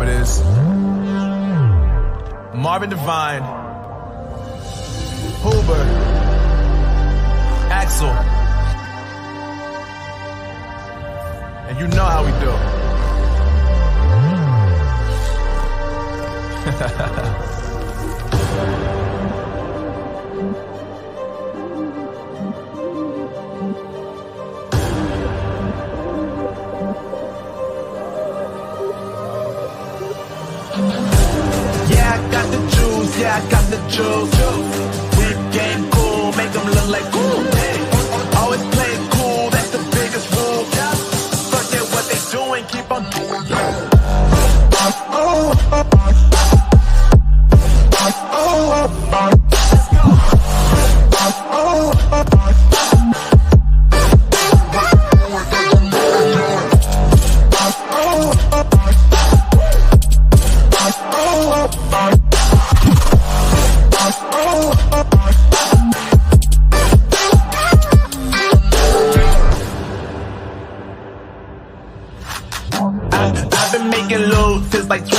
it is. Marvin Devine, Huber, Axel, and you know how we do. Yeah, I got the juice. Whip game cool, make them look like cool. Always play it cool, that's the biggest rule. Forget what they doing, keep on doing. I've been making loot since like 22.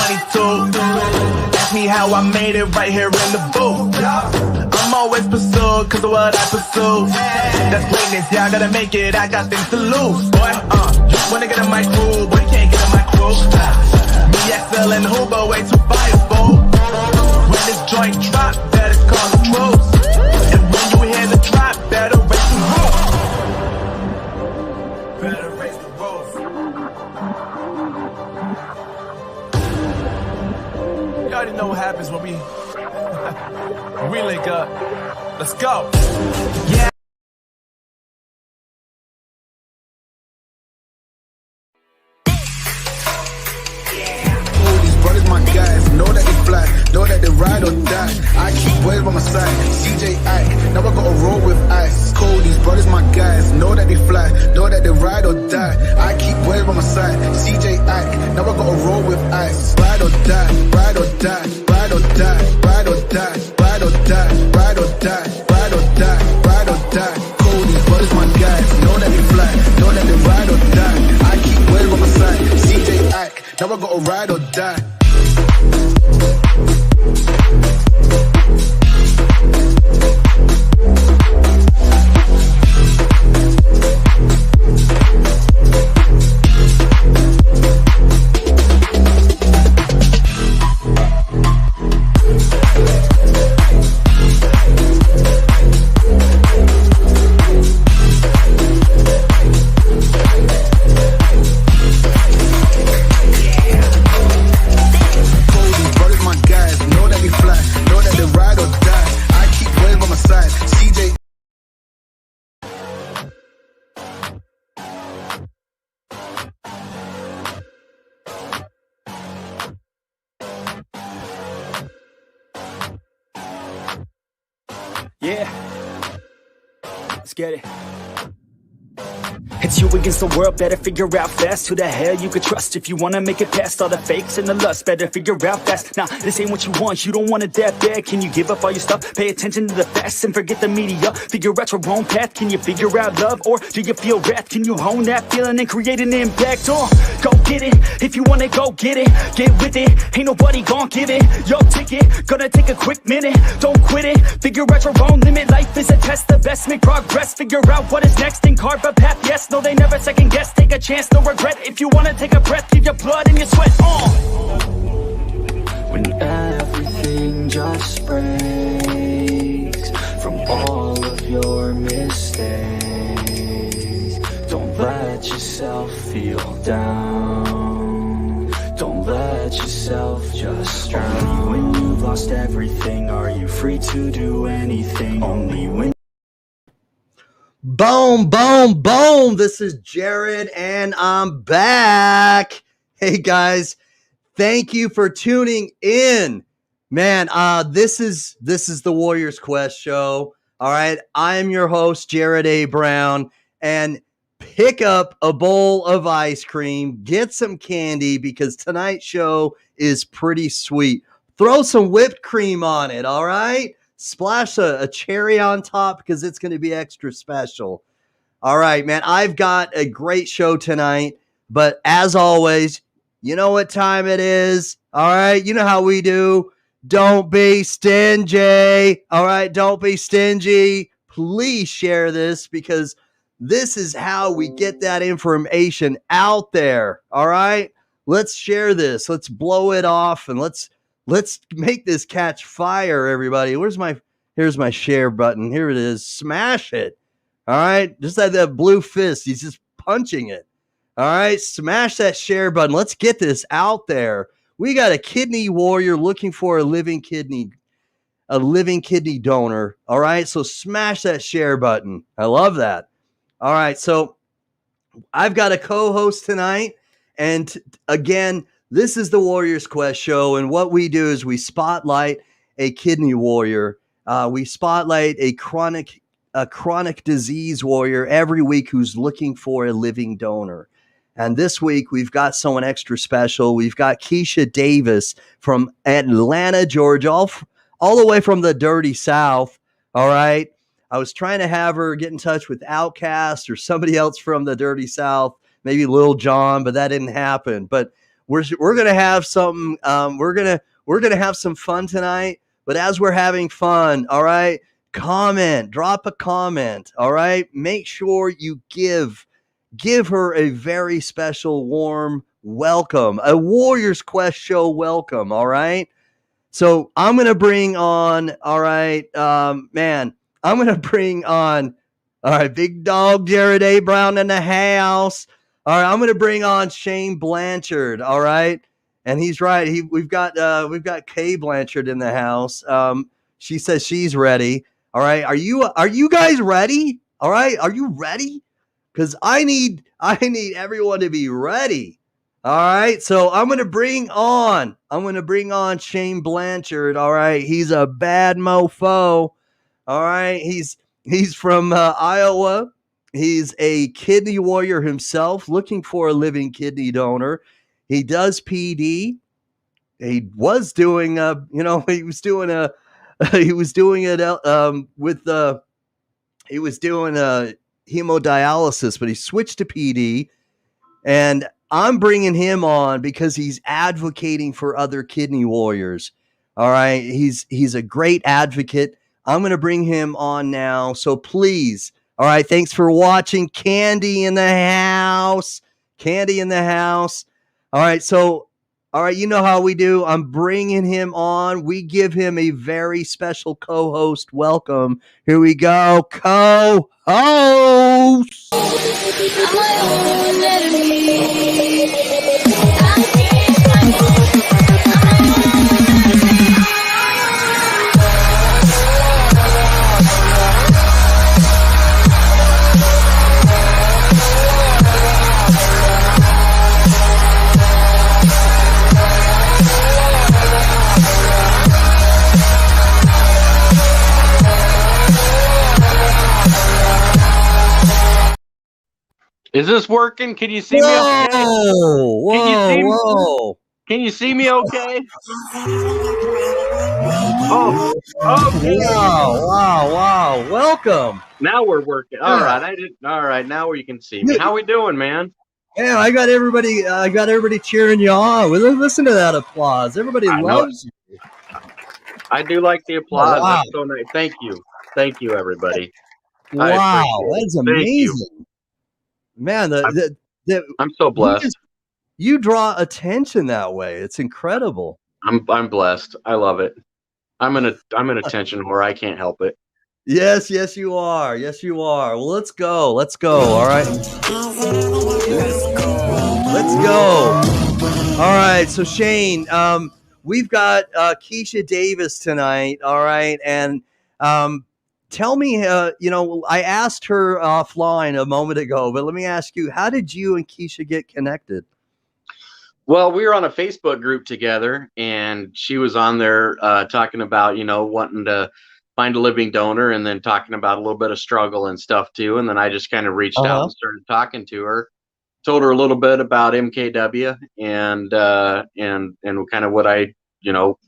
Ask me how I made it right here in the booth. I'm always pursued cause of what I pursue. That's greatness, yeah, I gotta make it, I got things to lose. Boy, wanna get in my crew, but you can't get in my crew. Me, XL, and Huber way too fireable. When this joint drop, better call the troops. And when you hear the drop, better raise the roof. Better raise the roof. You already know what happens when we link up. Let's go. Yeah. Oh, these brothers my guys, know that they fly, know that they ride or die. I keep boys by my side, CJ Ike, now I gotta roll with ice. Cold, these brothers my guys, know that they fly, know that they ride or die. I keep boys by my side, CJ Ike, now I gotta roll with ice. Ride or die, ride or die, ride or die, ride or die, ride or die, ride or die, ride or die, ride or die. Cold, these brothers my guys, know that they fly, know that they ride or die. I keep boys by my side, CJ Ike, now I gotta ride or die. Yeah, let's get it. It's you against the world, better figure out fast who the hell you could trust. If you wanna make it past all the fakes and the lust, better figure out fast. Nah, this ain't what you want, you don't want it that bad. Can you give up all your stuff? Pay attention to the facts and forget the media. Figure out your own path, can you figure out love? Or do you feel wrath? Can you hone that feeling and create an impact? Or go get it, if you wanna go get it. Get with it, ain't nobody gon' give it your ticket, gonna take a quick minute. Don't quit it, figure out your own limit. Life is a test, the best make progress. Figure out what is next and carve a path, yes. No, they never second guess, take a chance, no regret. If you wanna take a breath, give your blood and your sweat on. When everything just breaks from all of your mistakes, don't let yourself feel down. Don't let yourself just drown. Only when you've lost everything are you free to do anything. Only when Boom, boom, boom. This is Jared and I'm back. Hey guys, thank you for tuning in. Man, this is the Warriors Quest show. All right. I am your host, Jared A. Brown, and pick up a bowl of ice cream, get some candy because tonight's show is pretty sweet. Throw some whipped cream on it. All right. Splash a cherry on top because it's going to be extra special. All right, man. I've got a great show tonight, but as always, You know what time it is. All right. You know how we do. Don't be stingy. All right. Don't be stingy. Please share this because this is how we get that information out there. All right. Let's share this. Let's blow it off and let's make this catch fire, everybody. Here's my share button. Here it is. Smash it. All right. Just like that blue fist. He's just punching it. All right. Smash that share button. Let's get this out there. We got a kidney warrior looking for a living kidney donor. All right. So smash that share button. I love that. All right. So I've got a co-host tonight. And again, this is the Warriors Quest show. And what we do is we spotlight a kidney warrior. We spotlight a chronic disease warrior every week who's looking for a living donor. And this week, we've got someone extra special. We've got Keisha Davis from Atlanta, Georgia, all the way from the dirty South. All right. I was trying to have her get in touch with Outkast or somebody else from the dirty South, maybe Lil Jon, but that didn't happen. But we're going to have something. We're going to have some fun tonight. But as we're having fun, all right, drop a comment. All right. Make sure you give her a very special, warm welcome, a Warriors Quest show welcome. All right. So I'm going to bring on, all right, I'm going to bring on, all right, big dog Jared A. Brown in the house. All right. I'm going to bring on Shane Blanchard. All right. And he's right. We've got Kay Blanchard in the house. She says she's ready. All right. Are you guys ready? All right. Are you ready? Because I need everyone to be ready. All right. So I'm going to bring on Shane Blanchard. All right. He's a bad mofo. All right. He's from Iowa. He's a kidney warrior himself, looking for a living kidney donor. He does PD. He was doing hemodialysis, but he switched to PD, and I'm bringing him on because he's advocating for other kidney warriors. All right. He's a great advocate. I'm going to bring him on now. So please. All right. Thanks for watching. Candy in the house. All right. So, all right. You know how we do. I'm bringing him on. We give him a very special co-host welcome. Here we go. Co-host. Is this working? Can you see me okay? Whoa. Can you see me okay? Oh, okay. Wow. Welcome. Now we're working. All right. All right. Now you can see me. How we doing, man? Yeah, I got everybody cheering you on. Listen to that applause. Everybody loves you. I do like the applause. Wow. That's so nice. Thank you, everybody. Wow, that's amazing. Man, I'm so blessed. You draw attention that way. It's incredible. I'm blessed. I love it. I'm an attention whore. I can't help it. Yes, you are. Well, let's go. All right. Let's go. All right. So Shane, we've got Keisha Davis tonight. All right, and tell me, I asked her offline a moment ago, but let me ask you, how did you and Keisha get connected? Well, we were on a Facebook group together, and she was on there talking about, wanting to find a living donor, and then talking about a little bit of struggle and stuff too. And then I just kind of reached out and started talking to her, told her a little bit about MKW and kind of what I,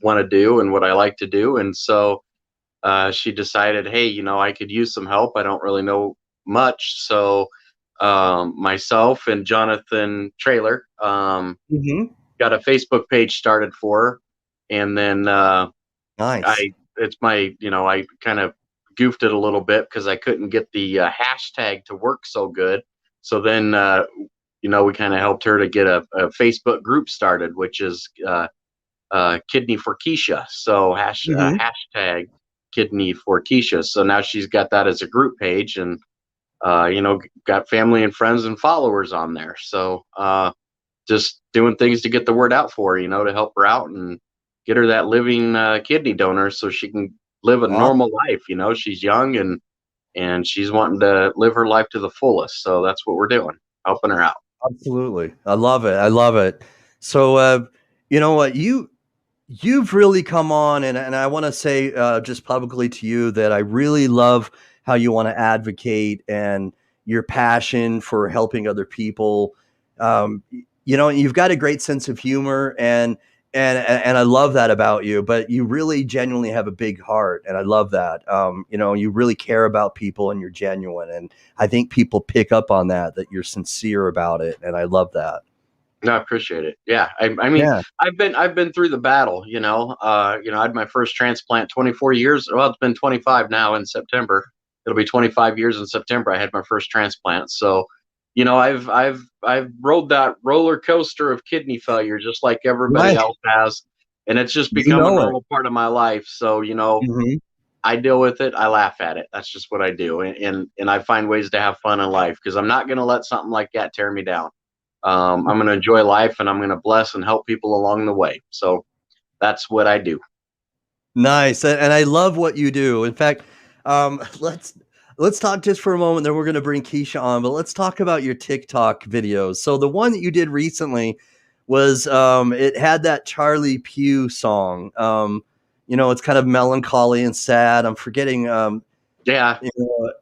want to do and what I like to do. And so she decided, hey, I could use some help. I don't really know much. So myself and Jonathan Traylor got a Facebook page started for her, and then Nice. it's my, I kind of goofed it a little bit because I couldn't get the hashtag to work so good. So then, we kind of helped her to get a Facebook group started, which is Kidney for Keisha. So Mhm. hashtag Kidney for Keisha. So now she's got that as a group page, and got family and friends and followers on there. So just doing things to get the word out for her, to help her out and get her that living kidney donor so she can live a Awesome. normal life. She's young and she's wanting to live her life to the fullest. So that's what we're doing, helping her out. Absolutely. I love it. I love it. So, you know what? You've really come on, and I want to say just publicly to you that I really love how you want to advocate and your passion for helping other people. You've got a great sense of humor, and I love that about you. But you really genuinely have a big heart, and I love that. You really care about people, and you're genuine, and I think people pick up on that you're sincere about it, and I love that. No, I appreciate it. Yeah, I mean, Yeah. I've been through the battle. I had my first transplant 24 years. Well, it's been 25 now in September. It'll be 25 years in September. I had my first transplant. So, I've rode that roller coaster of kidney failure just like everybody Right. else has, and it's just You become a know it. normal part of my life. So, Mhm. I deal with it. I laugh at it. That's just what I do, and I find ways to have fun in life because I'm not going to let something like that tear me down. I'm going to enjoy life, and I'm going to bless and help people along the way. So that's what I do. Nice, and I love what you do. In fact, um, let's talk just for a moment. Then we're going to bring Keisha on, but let's talk about your TikTok videos. So the one that you did recently was it had that Charlie Puth song. It's kind of melancholy and sad. I'm forgetting. Yeah, You know,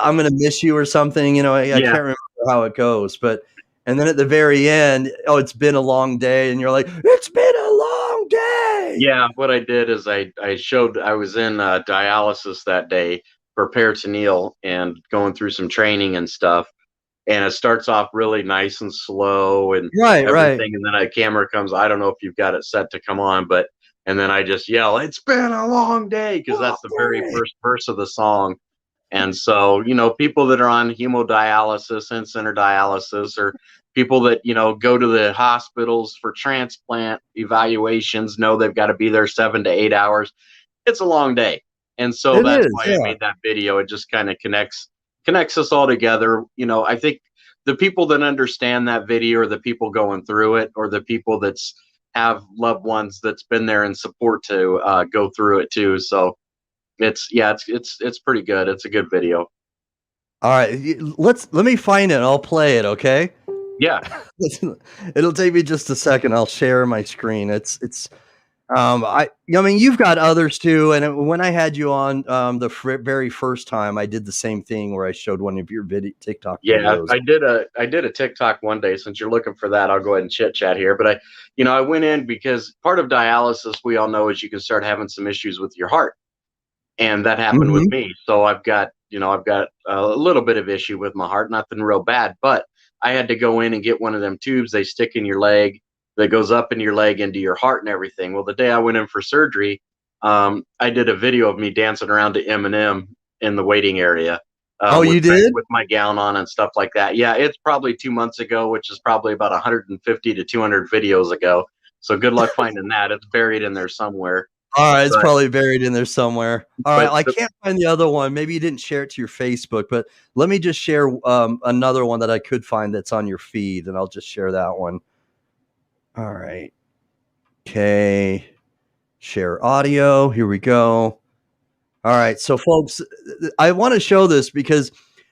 I'm gonna miss you or something. I yeah, can't remember how it goes, but and then at the very end, oh, it's been a long day, and you're like, it's been a long day. yeah. What I did is I was in dialysis that day for peritoneal and going through some training and stuff. And it starts off really nice and slow and Right, right. everything, and then a camera comes. I don't know if you've got it set to come on, but and then I just yell, "It's been a long day," because Long that's the very day. first verse of the song. And so, people that are on hemodialysis and center dialysis, or people that, go to the hospitals for transplant evaluations, know they've got to be there 7 to 8 hours. It's a long day. And so It that's is, why I yeah. made that video. It just kind of connects us all together. I think the people that understand that video are the people going through it, or the people that's have loved ones that's been there and support to go through it too. So it's pretty good. It's a good video. All right, let me find it. I'll play it. Okay. Yeah, It'll take me just a second. I'll share my screen. I mean, you've got others too. And when I had you on the very first time, I did the same thing where I showed one of your TikTok yeah. videos. I did a TikTok one day. Since you're looking for that, I'll go ahead and chit chat here. But I went in because part of dialysis, we all know, is you can start having some issues with your heart, and that happened with Hmm. me. So I've got a little bit of issue with my heart, nothing real bad, but I had to go in and get one of them tubes they stick in your leg that goes up in your leg into your heart and everything. Well, the day I went in for surgery, I did a video of me dancing around to Eminem in the waiting area Oh, with you did? with my gown on and stuff like that. Yeah, it's probably 2 months ago, which is probably about 150 to 200 videos ago. So good luck finding that. It's buried in there somewhere. All right, it's But probably buried in there somewhere. All right, but I the, can't find the other one. Maybe you didn't share it to your Facebook, but let me just share another one that I could find that's on your feed, and I'll just share that one. All right. Okay. Share audio. Here we go. All right. So, folks, I want to show this because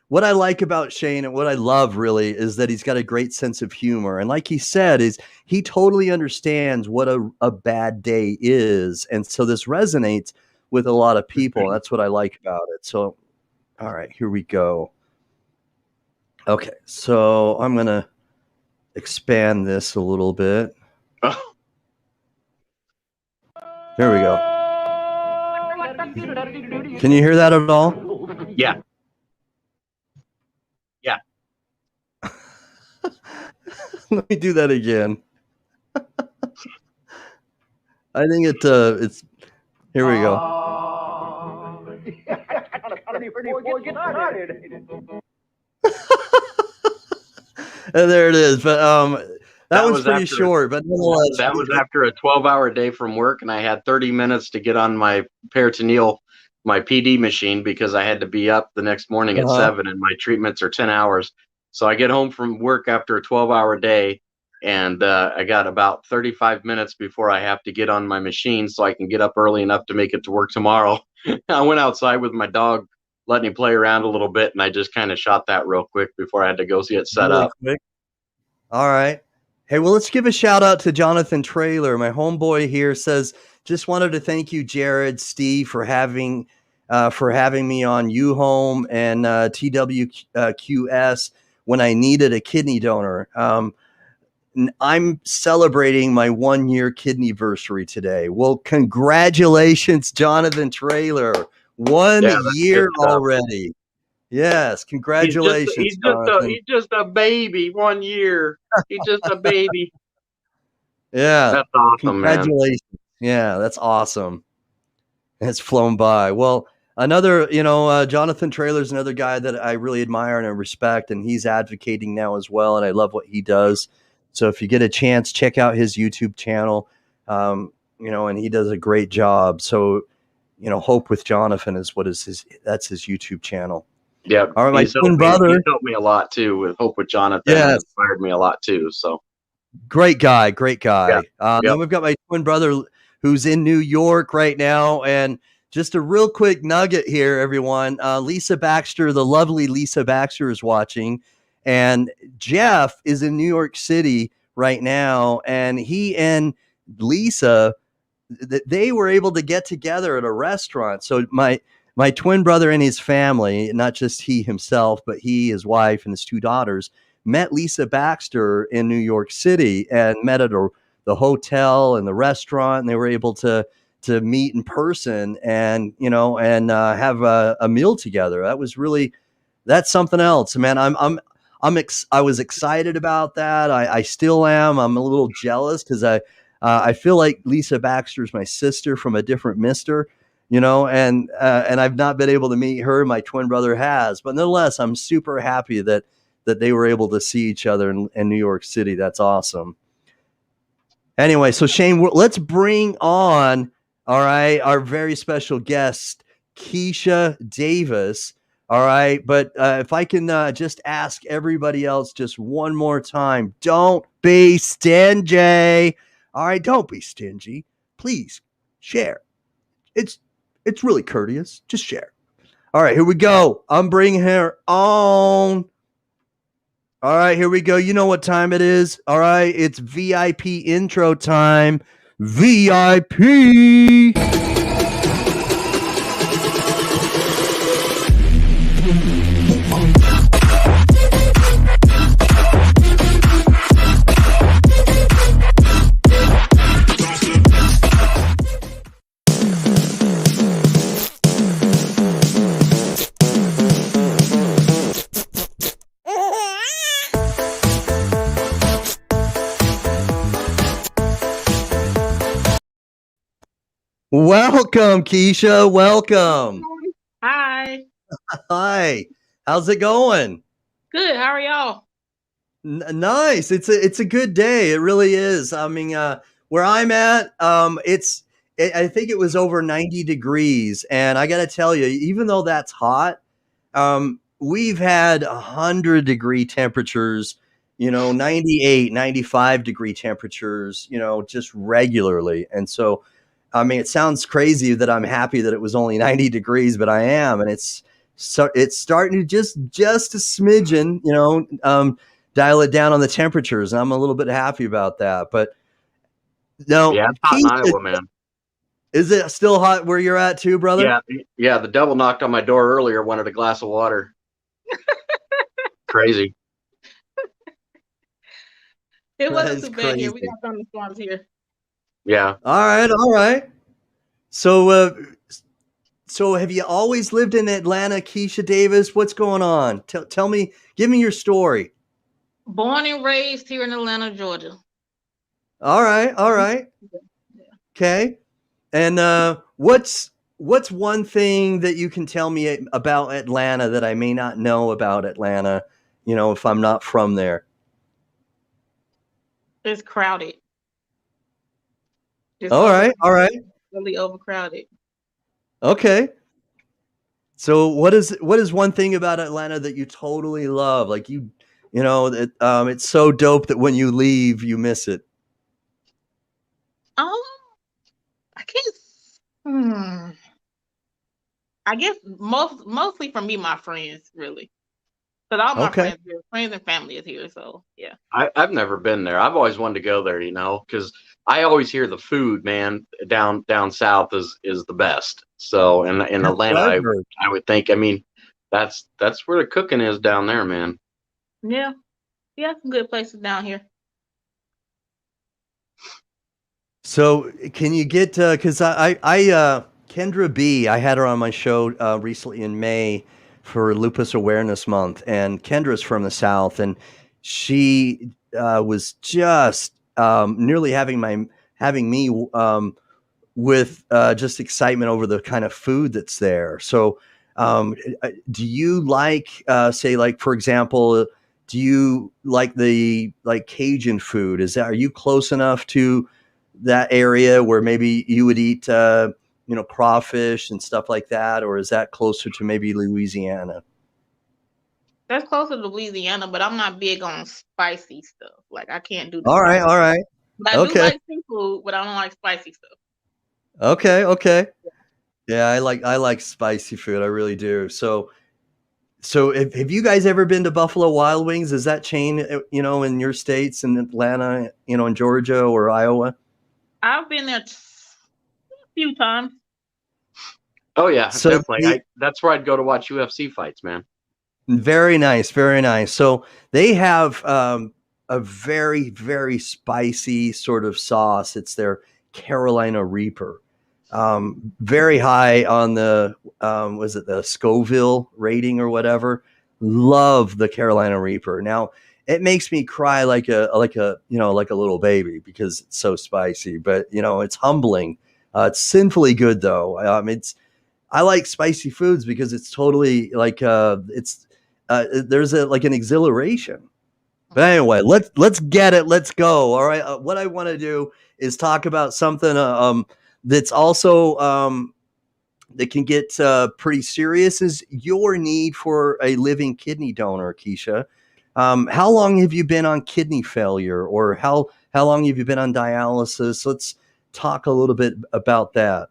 what I like about Shane and what I love really is that he's got a great sense of humor. And like he said, is he totally understands what a bad day is. And so this resonates with a lot of people. And that's what I like about it. So, all right, here we go. Okay. So I'm going to expand this a little bit. There we go. Can you hear that at all? yeah, yeah. Let me do that again. I think it's here we go. And there it is. But that one's pretty short, but nonetheless. That was after a 12-hour day from work, and I had 30 minutes to get on my peritoneal, my PD machine, because I had to be up the next morning at 7, and my treatments are 10 hours. So I get home from work after a 12-hour day, and I got about 35 minutes before I have to get on my machine so I can get up early enough to make it to work tomorrow. I went outside with my dog, letting him play around a little bit, and I just kind of shot that real quick before I had to go see it set up. Quick. All right. Hey, well, let's give a shout out to Jonathan Traylor. My homeboy here says, just wanted to thank you, Jared, Steve, for having me on UHome and TWQS when I needed a kidney donor. I'm celebrating my 1-year kidney anniversary today. Well, congratulations, Jonathan Traylor. 1 year already. Yes, congratulations. He's just a baby. 1 year. He's just a baby. Yeah. That's awesome, congratulations. Man. Yeah, that's awesome. It's flown by. Well, another, Jonathan Traylor's another guy that I really admire and I respect, and he's advocating now as well, and I love what he does. So if you get a chance, check out his YouTube channel, and he does a great job. So, Hope with Jonathan that's his YouTube channel. Yeah. All right, my twin brother. He helped me a lot too with Hope with Jonathan. Yes. Inspired me a lot too. So great guy. Yeah. Then we've got my twin brother who's in New York right now. And just a real quick nugget here, everyone. Lisa Baxter, the lovely Lisa Baxter, is watching. And Jeff is in New York City right now. And he and Lisa, they were able to get together at a restaurant. So my twin brother and his family, not just he himself, but he, his wife, and his 2 daughters, met Lisa Baxter in New York City and met at the hotel and the restaurant. And they were able to meet in person and, have a meal together. That's something else, man. I was excited about that. I still am. I'm a little jealous because I feel like Lisa Baxter is my sister from a different mister. And I've not been able to meet her. My twin brother has, but nonetheless, I'm super happy that they were able to see each other in New York City. That's awesome. Anyway, so Shane, let's bring on, all right, our very special guest, Keisha Davis. All right. But if I can just ask everybody else just one more time, don't be stingy. All right. Don't be stingy. Please share. It's really courteous. Just share. All right, here we go. I'm bringing her on. All right, here we go. You know what time it is. All right, it's VIP intro time. VIP. Welcome, Keisha. Welcome. Hi. Hi. How's it going? Good. How are y'all? Nice. It's a good day. It really is. I mean, where I'm at, I think it was over 90 degrees, and I got to tell you, even though that's hot, we've had 100-degree temperatures, 98, 95-degree temperatures, just regularly, and so. I mean, it sounds crazy that I'm happy that it was only 90 degrees, but I am. And it's starting to just a smidgen, dial it down on the temperatures. And I'm a little bit happy about that. But no. Yeah, it's hot in Iowa, man. Is it still hot where you're at too, brother? Yeah. The devil knocked on my door earlier, wanted a glass of water. Crazy. It wasn't too bad here. We got thunderstorms here. Yeah. All right. So have you always lived in Atlanta, Keisha Davis? What's going on? Tell me, give me your story. Born and raised here in Atlanta, Georgia. All right. All right. Okay. And what's one thing that you can tell me about Atlanta that I may not know about Atlanta? You know, if I'm not from there. It's crowded. It's All right. All right. really overcrowded. Okay. So what is one thing about Atlanta that you totally love? Like you know that it's so dope that when you leave you miss it. Um, I guess. I guess mostly for me, my friends, really. Because all my Okay. friends and family is here. So yeah. I've never been there. I've always wanted to go there, because I always hear the food, man, down south is the best. So in That's what Atlanta, I've heard. I would think. I mean, that's where the cooking is down there, man. Yeah. Yeah, some good places down here. So can you get because I Kendra B, I had her on my show recently in May for Lupus Awareness Month, and Kendra's from the South, and she was just nearly having me with just excitement over the kind of food that's there. So do you like say, like, for example, do you like the Cajun food? Are you close enough to that area where maybe you would eat crawfish and stuff like that, or is that closer to maybe Louisiana? That's closer to Louisiana, but I'm not big on spicy stuff. Like I can't do the All right, spicy. all right. But I do Okay. like seafood, but I don't like spicy stuff. Okay, okay. Yeah, I like spicy food. I really do. So have you guys ever been to Buffalo Wild Wings? Is that chain, in your states, in Atlanta, in Georgia or Iowa? I've been there a few times. Oh yeah, So definitely. That's where I'd go to watch UFC fights, man. very nice, very nice. So they have a very, very spicy sort of sauce. It's their Carolina Reaper. Very high on the was it the Scoville rating or whatever. Love the Carolina Reaper. Now it makes me cry like a little baby because it's so spicy. But it's humbling. It's sinfully good though. I like spicy foods because it's totally like there's an exhilaration. But anyway, let's get it. Let's go. All right. What I want to do is talk about something that's also that can get pretty serious, is your need for a living kidney donor, Keisha. How long have you been on kidney failure, or how long have you been on dialysis? Let's talk a little bit about that.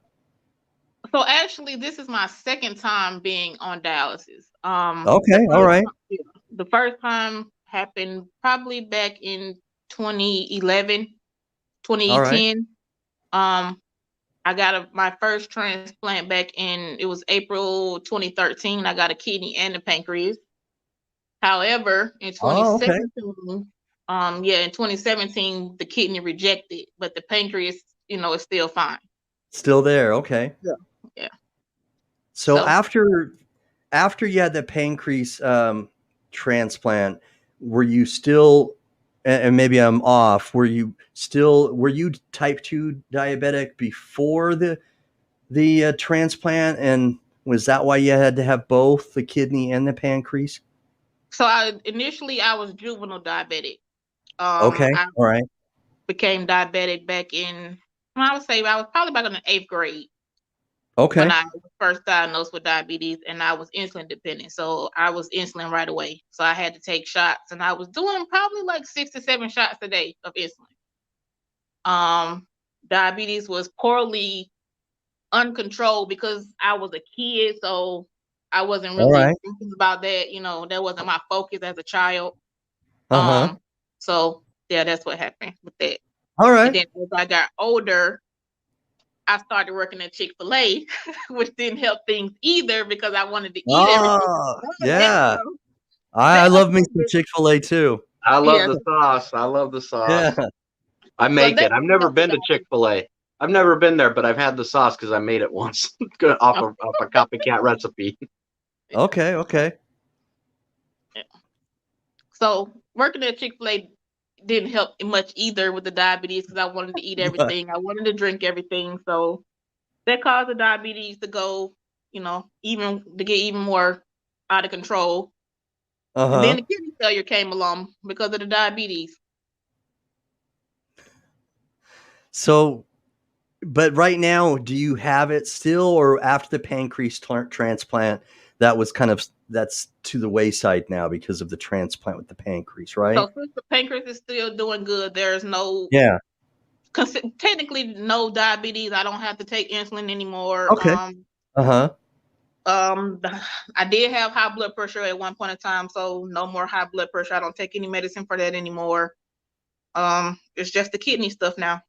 So actually, this is my second time being on dialysis. Okay, all right. The first time happened probably back in 2011, 2010. Right. I got my first transplant back it was April 2013. I got a kidney and a pancreas. However, in 2017, in 2017, the kidney rejected, but the pancreas, is still fine. Still there. Okay. Yeah. So after you had the pancreas transplant, were you still, and maybe I'm off, were you type 2 diabetic before the transplant, and was that why you had to have both the kidney and the pancreas? So initially I was juvenile diabetic. Okay, all right. Became diabetic back in, I would say I was probably back in the 8th grade. Okay. When I was first diagnosed with diabetes, and I was insulin dependent. So I was insulin right away. So I had to take shots, and I was doing probably like 6 to 7 shots a day of insulin. Diabetes was poorly uncontrolled because I was a kid, so I wasn't really thinking about that. That wasn't my focus as a child. So yeah, that's what happened with that. All right. And then as I got older, I started working at Chick-fil-A, which didn't help things either because I wanted to eat everything. Yeah. I love me some Chick-fil-A too. I love the sauce. I love the sauce. Yeah. I make it. I've never been to Chick-fil-A. I've never been there, but I've had the sauce because I made it once off a copycat recipe. Okay. Yeah. So working at Chick-fil-A, didn't help much either with the diabetes because I wanted to eat everything. I wanted to drink everything. So that caused the diabetes to go, even to get even more out of control. And then the kidney failure came along because of the diabetes. So, but right now, do you have it still, or after the pancreas transplant, that's to the wayside now because of the transplant with the pancreas, right? So since the pancreas is still doing good, there's no technically no diabetes. I don't have to take insulin anymore. Okay. I did have high blood pressure at one point in time, so no more high blood pressure. I don't take any medicine for that anymore. It's just the kidney stuff now.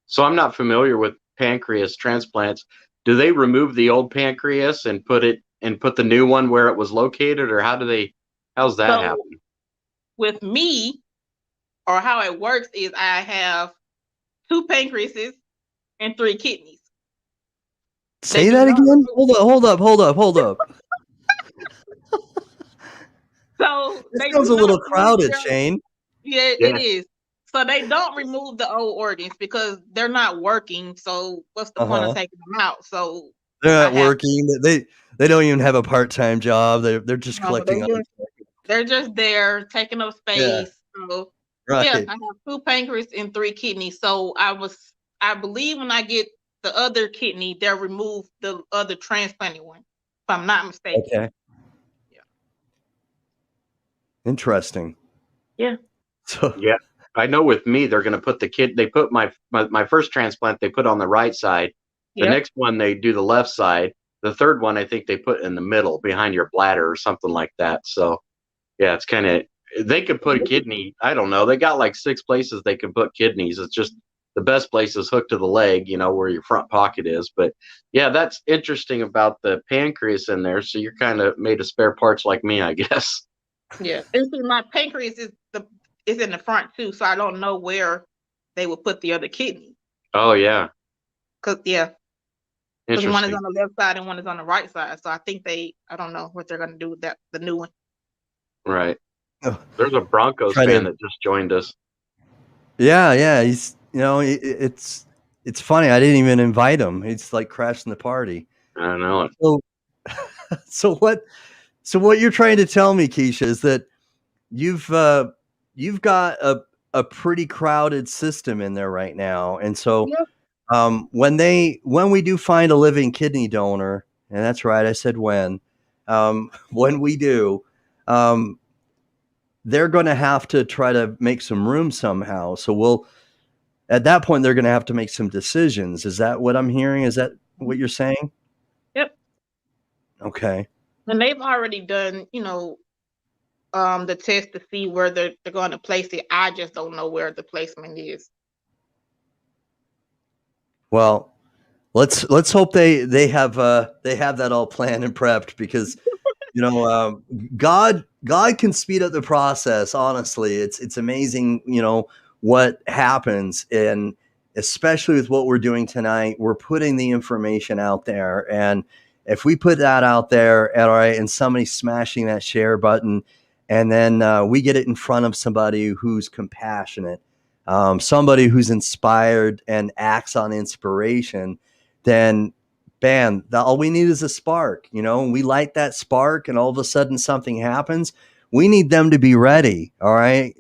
So I'm not familiar with pancreas transplants. Do they remove the old pancreas and put the new one where it was located, or how's that happen? With me, or how it works is I have 2 pancreases and 3 kidneys. Say that again? Hold up. So this sounds a little crowded, Shane. Yeah, it is. So they don't remove the old organs because they're not working. So what's the point of taking them out? So they're not working. They don't even have a part-time job. They're just collecting. They're just there taking up space. Yeah. So I have 2 pancreas and 3 kidneys. So I believe when I get the other kidney, they'll remove the other transplanted one, if I'm not mistaken. Okay. Yeah. Interesting. Yeah. So I know with me, they're going to put they put my first transplant, they put on the right side. The next one, they do the left side. The third one, I think they put in the middle behind your bladder or something like that. So yeah, it's kind of, they could put a kidney. I don't know. They got like 6 places they can put kidneys. It's just the best place is hooked to the leg, where your front pocket is. But yeah, that's interesting about the pancreas in there. So you're kind of made of spare parts like me, I guess. Yeah. And see, my pancreas is in the front too. So I don't know where they would put the other kidney. Oh yeah. Because one is on the left side and one is on the right side. So I think I don't know what they're going to do with the new one. Right. There's a Broncos fan that just joined us. Yeah. He's, it's funny. I didn't even invite him. He's like crashing the party. I know it. So what you're trying to tell me, Keisha, is that you've got a pretty crowded system in there right now. And so when we do find a living kidney donor, and that's right, I said when we do, they're going to have to try to make some room somehow. So at that point, they're going to have to make some decisions. Is that what I'm hearing? Is that what you're saying? Yep. Okay. And they've already done, the test to see where they're going to place it. I just don't know where the placement is. Well, let's hope they have that all planned and prepped, because God can speed up the process. Honestly, it's amazing, what happens, and especially with what we're doing tonight, we're putting the information out there, and if we put that out there, all right, and somebody's smashing that share button, and then we get it in front of somebody who's compassionate, somebody who's inspired and acts on inspiration, then bam, all we need is a spark, and we light that spark, and all of a sudden something happens. We need them to be ready. All right.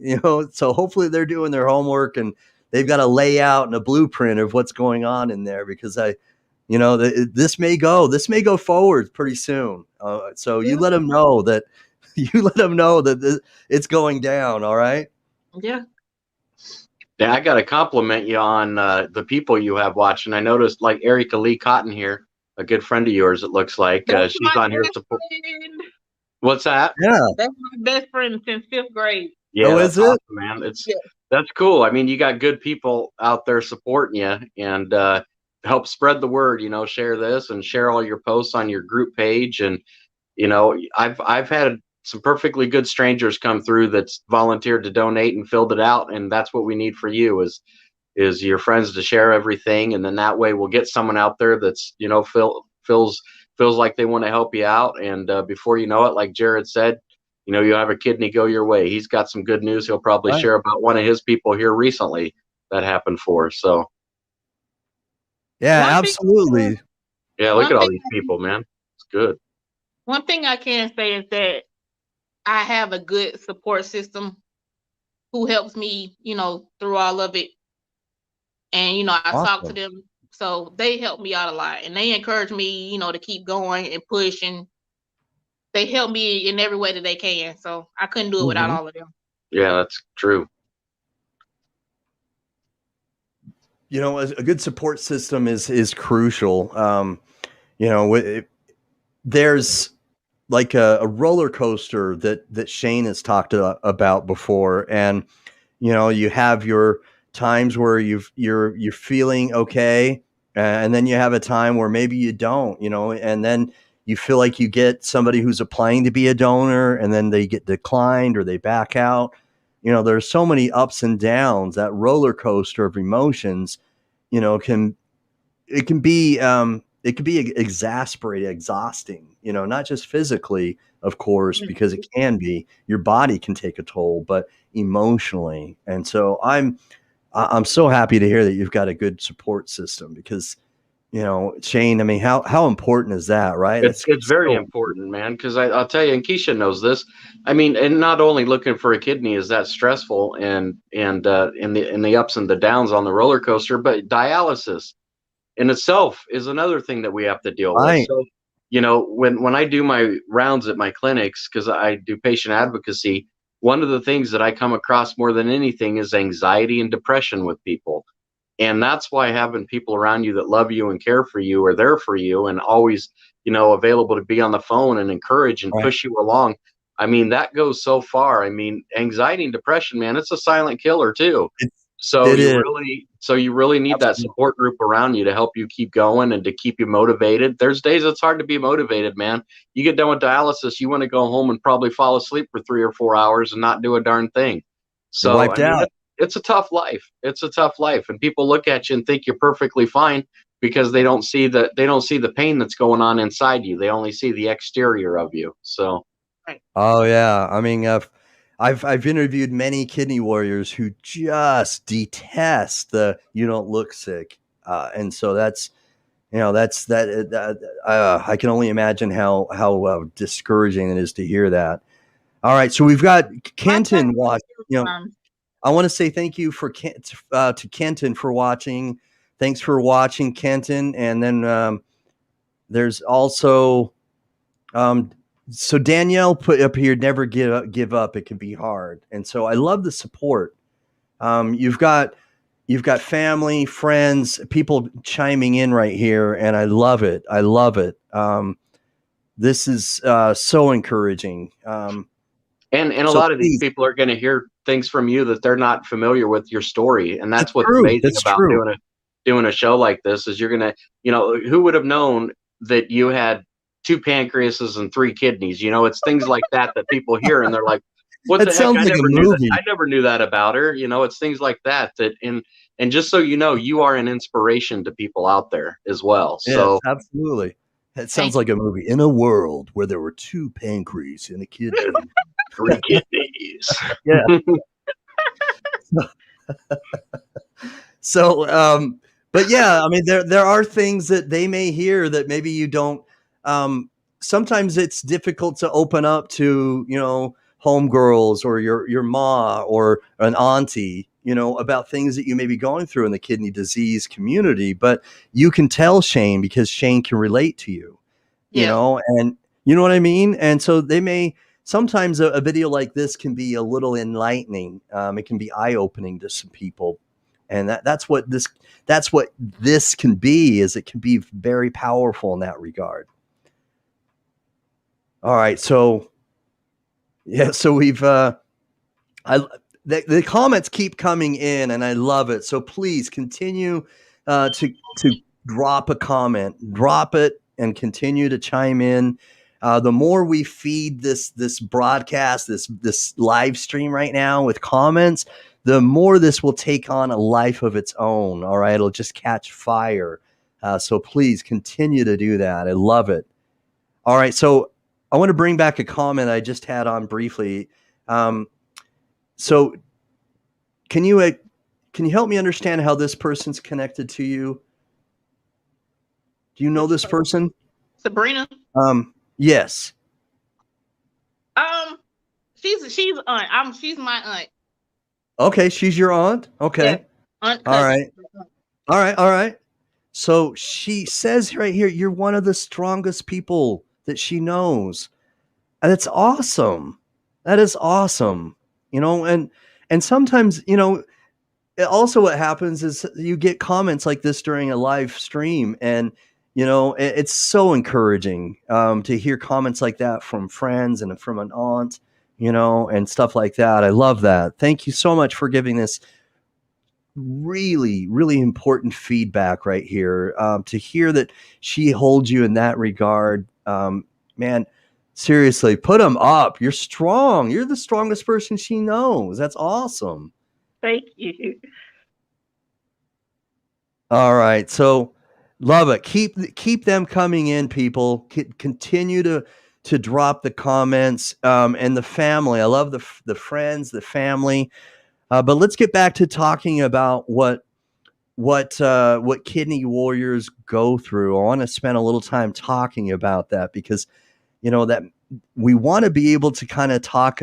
So hopefully they're doing their homework and they've got a layout and a blueprint of what's going on in there, because this may go forward pretty soon. So you let them know that it's going down. All right. Yeah. Yeah, I got to compliment you on the people you have watching. I noticed like Erica Lee Cotton here, a good friend of yours. It looks like she's on here. What's that? Yeah, that's my best friend since 5th grade. Yeah, is it? Awesome, man. That's cool. I mean, you got good people out there supporting you, and help spread the word. Share this and share all your posts on your group page. And I've had some perfectly good strangers come through that's volunteered to donate and filled it out, and that's what we need for you is your friends to share everything, and then that way we'll get someone out there that's feels like they want to help you out, and before you know it, like Jared said, you have a kidney go your way. He's got some good news he'll probably share about one of his people here recently that happened for. So yeah, absolutely. Yeah, look at all these people, man. It's good. One thing I can say is that I have a good support system who helps me, through all of it. And, I talk to them. So they help me out a lot, and they encourage me, to keep going and push, and they help me in every way that they can. So I couldn't do it without all of them. Yeah, that's true. A good support system is crucial. There's like a roller coaster that Shane has talked about before, and you have your times where you're feeling okay, and then you have a time where maybe you don't, and then you feel like you get somebody who's applying to be a donor, and then they get declined or they back out. There's so many ups and downs. That roller coaster of emotions, can be exasperating, exhausting, not just physically, of course, because it can be, your body can take a toll, but emotionally. And so I'm so happy to hear that you've got a good support system, because, Shane, I mean, how important is that, right? It's very important, man, because I'll tell you, and Keisha knows this. I mean, and not only looking for a kidney is that stressful and in the ups and the downs on the roller coaster, but dialysis in itself is another thing that we have to deal with. So, when I do my rounds at my clinics, because I do patient advocacy, one of the things that I come across more than anything is anxiety and depression with people. And that's why having people around you that love you and care for you are there for you and always, available to be on the phone and encourage and push you along. I mean, that goes so far. I mean, anxiety and depression, man, it's a silent killer too. So you really need that support group around you to help you keep going and to keep you motivated. There's days it's hard to be motivated, man. You get done with dialysis, you want to go home and probably fall asleep for 3 or 4 hours and not do a darn thing. So wiped out. It's a tough life. It's a tough life, and people look at you and think you're perfectly fine because they don't see the pain that's going on inside you. They only see the exterior of you. So, oh yeah, I mean, I've interviewed many kidney warriors who just detest the "you don't look sick," and so that's I can only imagine how discouraging it is to hear that. All right, so we've got Kenton watching. I want to say thank you to Kenton for watching. Thanks for watching, Kenton. And then there's also so Danielle put up here, never give up. It can be hard. And so I love the support. You've got family, friends, people chiming in right here, and I love it. I love it. This is so encouraging. And a lot of these people are going to hear things from you that they're not familiar with your story. And that's what's amazing about doing a show like this is you're going to, who would have known that you had 2 pancreases and 3 kidneys? It's things like that people hear and they're like, what the heck? I never knew that about her. It's things like that and just so you are an inspiration to people out there as well. Yes, so absolutely. It sounds like a movie. In a world where there were 2 pancreas and a kidney. 3 kidneys. Yeah. So, but yeah, I mean, there are things that they may hear that maybe you don't. Sometimes it's difficult to open up to, homegirls or your ma or an auntie, about things that you may be going through in the kidney disease community. But you can tell Shane because Shane can relate to you, and you know what I mean? And so they may. Sometimes a video like this can be a little enlightening. It can be eye-opening to some people, and that's what this can be. Is it can be very powerful in that regard. All right, so we've the comments keep coming in, and I love it. So please continue to drop a comment, drop it, and continue to chime in. The more we feed this broadcast, this live stream right now with comments, the more this will take on a life of its own. All right, it'll just catch fire. So please continue to do that. I love it. All right, so I want to bring back a comment I just had on briefly. So can you help me understand how this person's connected to you? Do you know this person? Sabrina? Yes. She's aunt. She's my aunt. Okay, she's your aunt. Okay. Yeah, aunt cousin. All right. So she says right here, you're one of the strongest people that she knows. And that's awesome. That is awesome. And sometimes, also what happens is you get comments like this during a live stream, and it's so encouraging to hear comments like that from friends and from an aunt, and stuff like that. I love that. Thank you so much for giving this really, really important feedback right here. To hear that she holds you in that regard, man, seriously, put them up. You're strong. You're the strongest person she knows. That's awesome. Thank you. All right. So love it. Keep them coming in, people. Continue to drop the comments, and the family. I love the friends, the family. But let's get back to talking about what kidney warriors go through. I want to spend a little time talking about that, because that we want to be able to kind of talk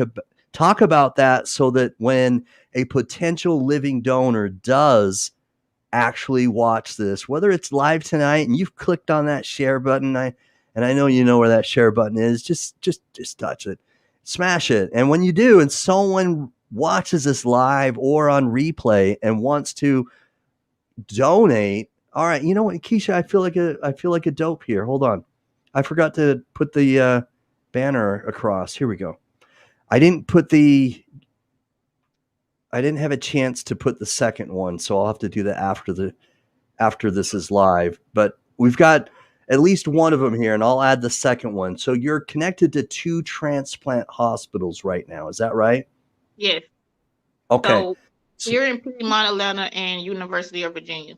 about that, so that when a potential living donor does actually watch this, whether it's live tonight and you've clicked on that share button, and I know you know where that share button is, just touch it, smash it. And when you do, and someone watches this live or on replay and wants to donate, all right, you know what, Keisha, I feel like a dope here. Hold on. I forgot to put the banner across. Here we go. I didn't have a chance to put the second one, so I'll have to do that after this is live. But we've got at least one of them here, and I'll add the second one. So you're connected to 2 transplant hospitals right now. Is that right? Yes. Okay. So you're in Piedmont, Atlanta, and University of Virginia.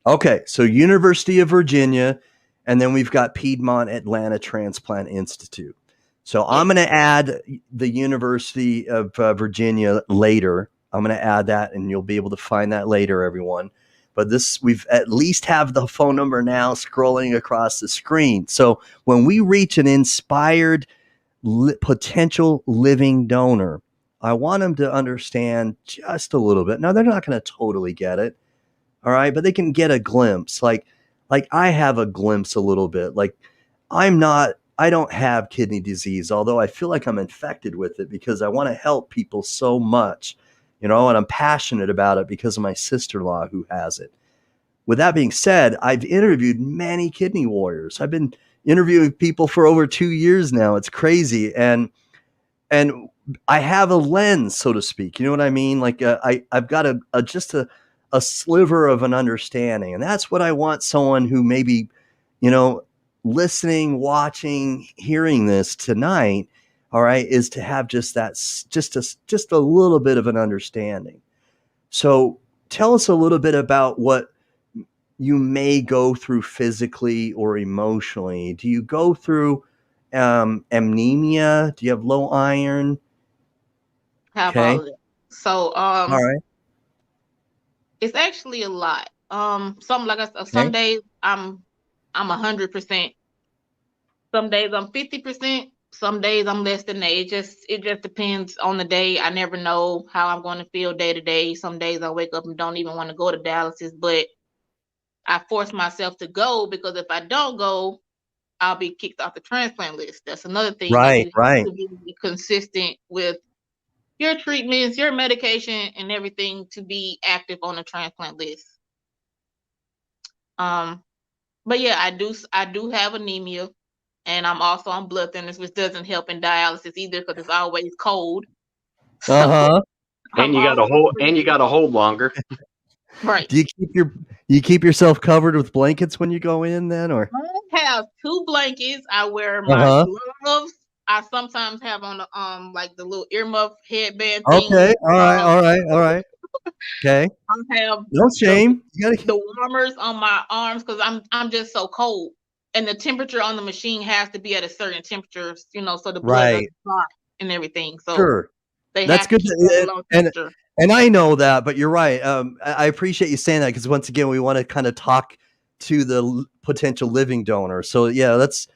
Okay. So University of Virginia, and then we've got Piedmont Atlanta Transplant Institute. So yes. I'm going to add the University of Virginia later. I'm going to add that, and you'll be able to find that later, everyone. But we've at least have the phone number now scrolling across the screen. So when we reach an inspired potential living donor, I want them to understand just a little bit. Now, they're not going to totally get it, all right? But they can get a glimpse. Like I have a glimpse a little bit. Like I don't have kidney disease, although I feel like I'm infected with it because I want to help people so much, and I'm passionate about it because of my sister-in-law who has it. With that being said, I've interviewed many kidney warriors. I've been interviewing people for over 2 years now. It's crazy. And I have a lens, so to speak. You know what I mean? Like I've got just a sliver of an understanding. And that's what I want someone who maybe, listening, watching, hearing this tonight, all right, is to have just a little bit of an understanding. So tell us a little bit about what you may go through physically or emotionally. Do you go through anemia? Do you have low iron? Have all of it. So all right. It's actually a lot. Some days I'm 100%. Some days I'm 50%. Some days I'm less than that. It just depends on the day. I never know how I'm going to feel day to day. Some days I wake up and don't even want to go to dialysis, but I force myself to go, because if I don't go, I'll be kicked off the transplant list. That's another thing. Right. To be consistent with your treatments, your medication, and everything to be active on the transplant list. But yeah, I do have anemia, and I'm also on blood thinners, which doesn't help in dialysis either, because it's always cold. And you got to hold longer. Right. Do you keep yourself covered with blankets when you go in then, or? I have 2 blankets. I wear my gloves. I sometimes have on the like the little earmuff headband thing. Okay. All right. Okay. I have no shame. the warmers on my arms, because I'm just so cold. And the temperature on the machine has to be at a certain temperature, you know, so the blood Right. doesn't clot and everything. So Sure. they That's have to good. keep that low temperature. And I know that, but you're right. I appreciate you saying that, because once again, we want to kind of talk to the potential living donor. So yeah, let's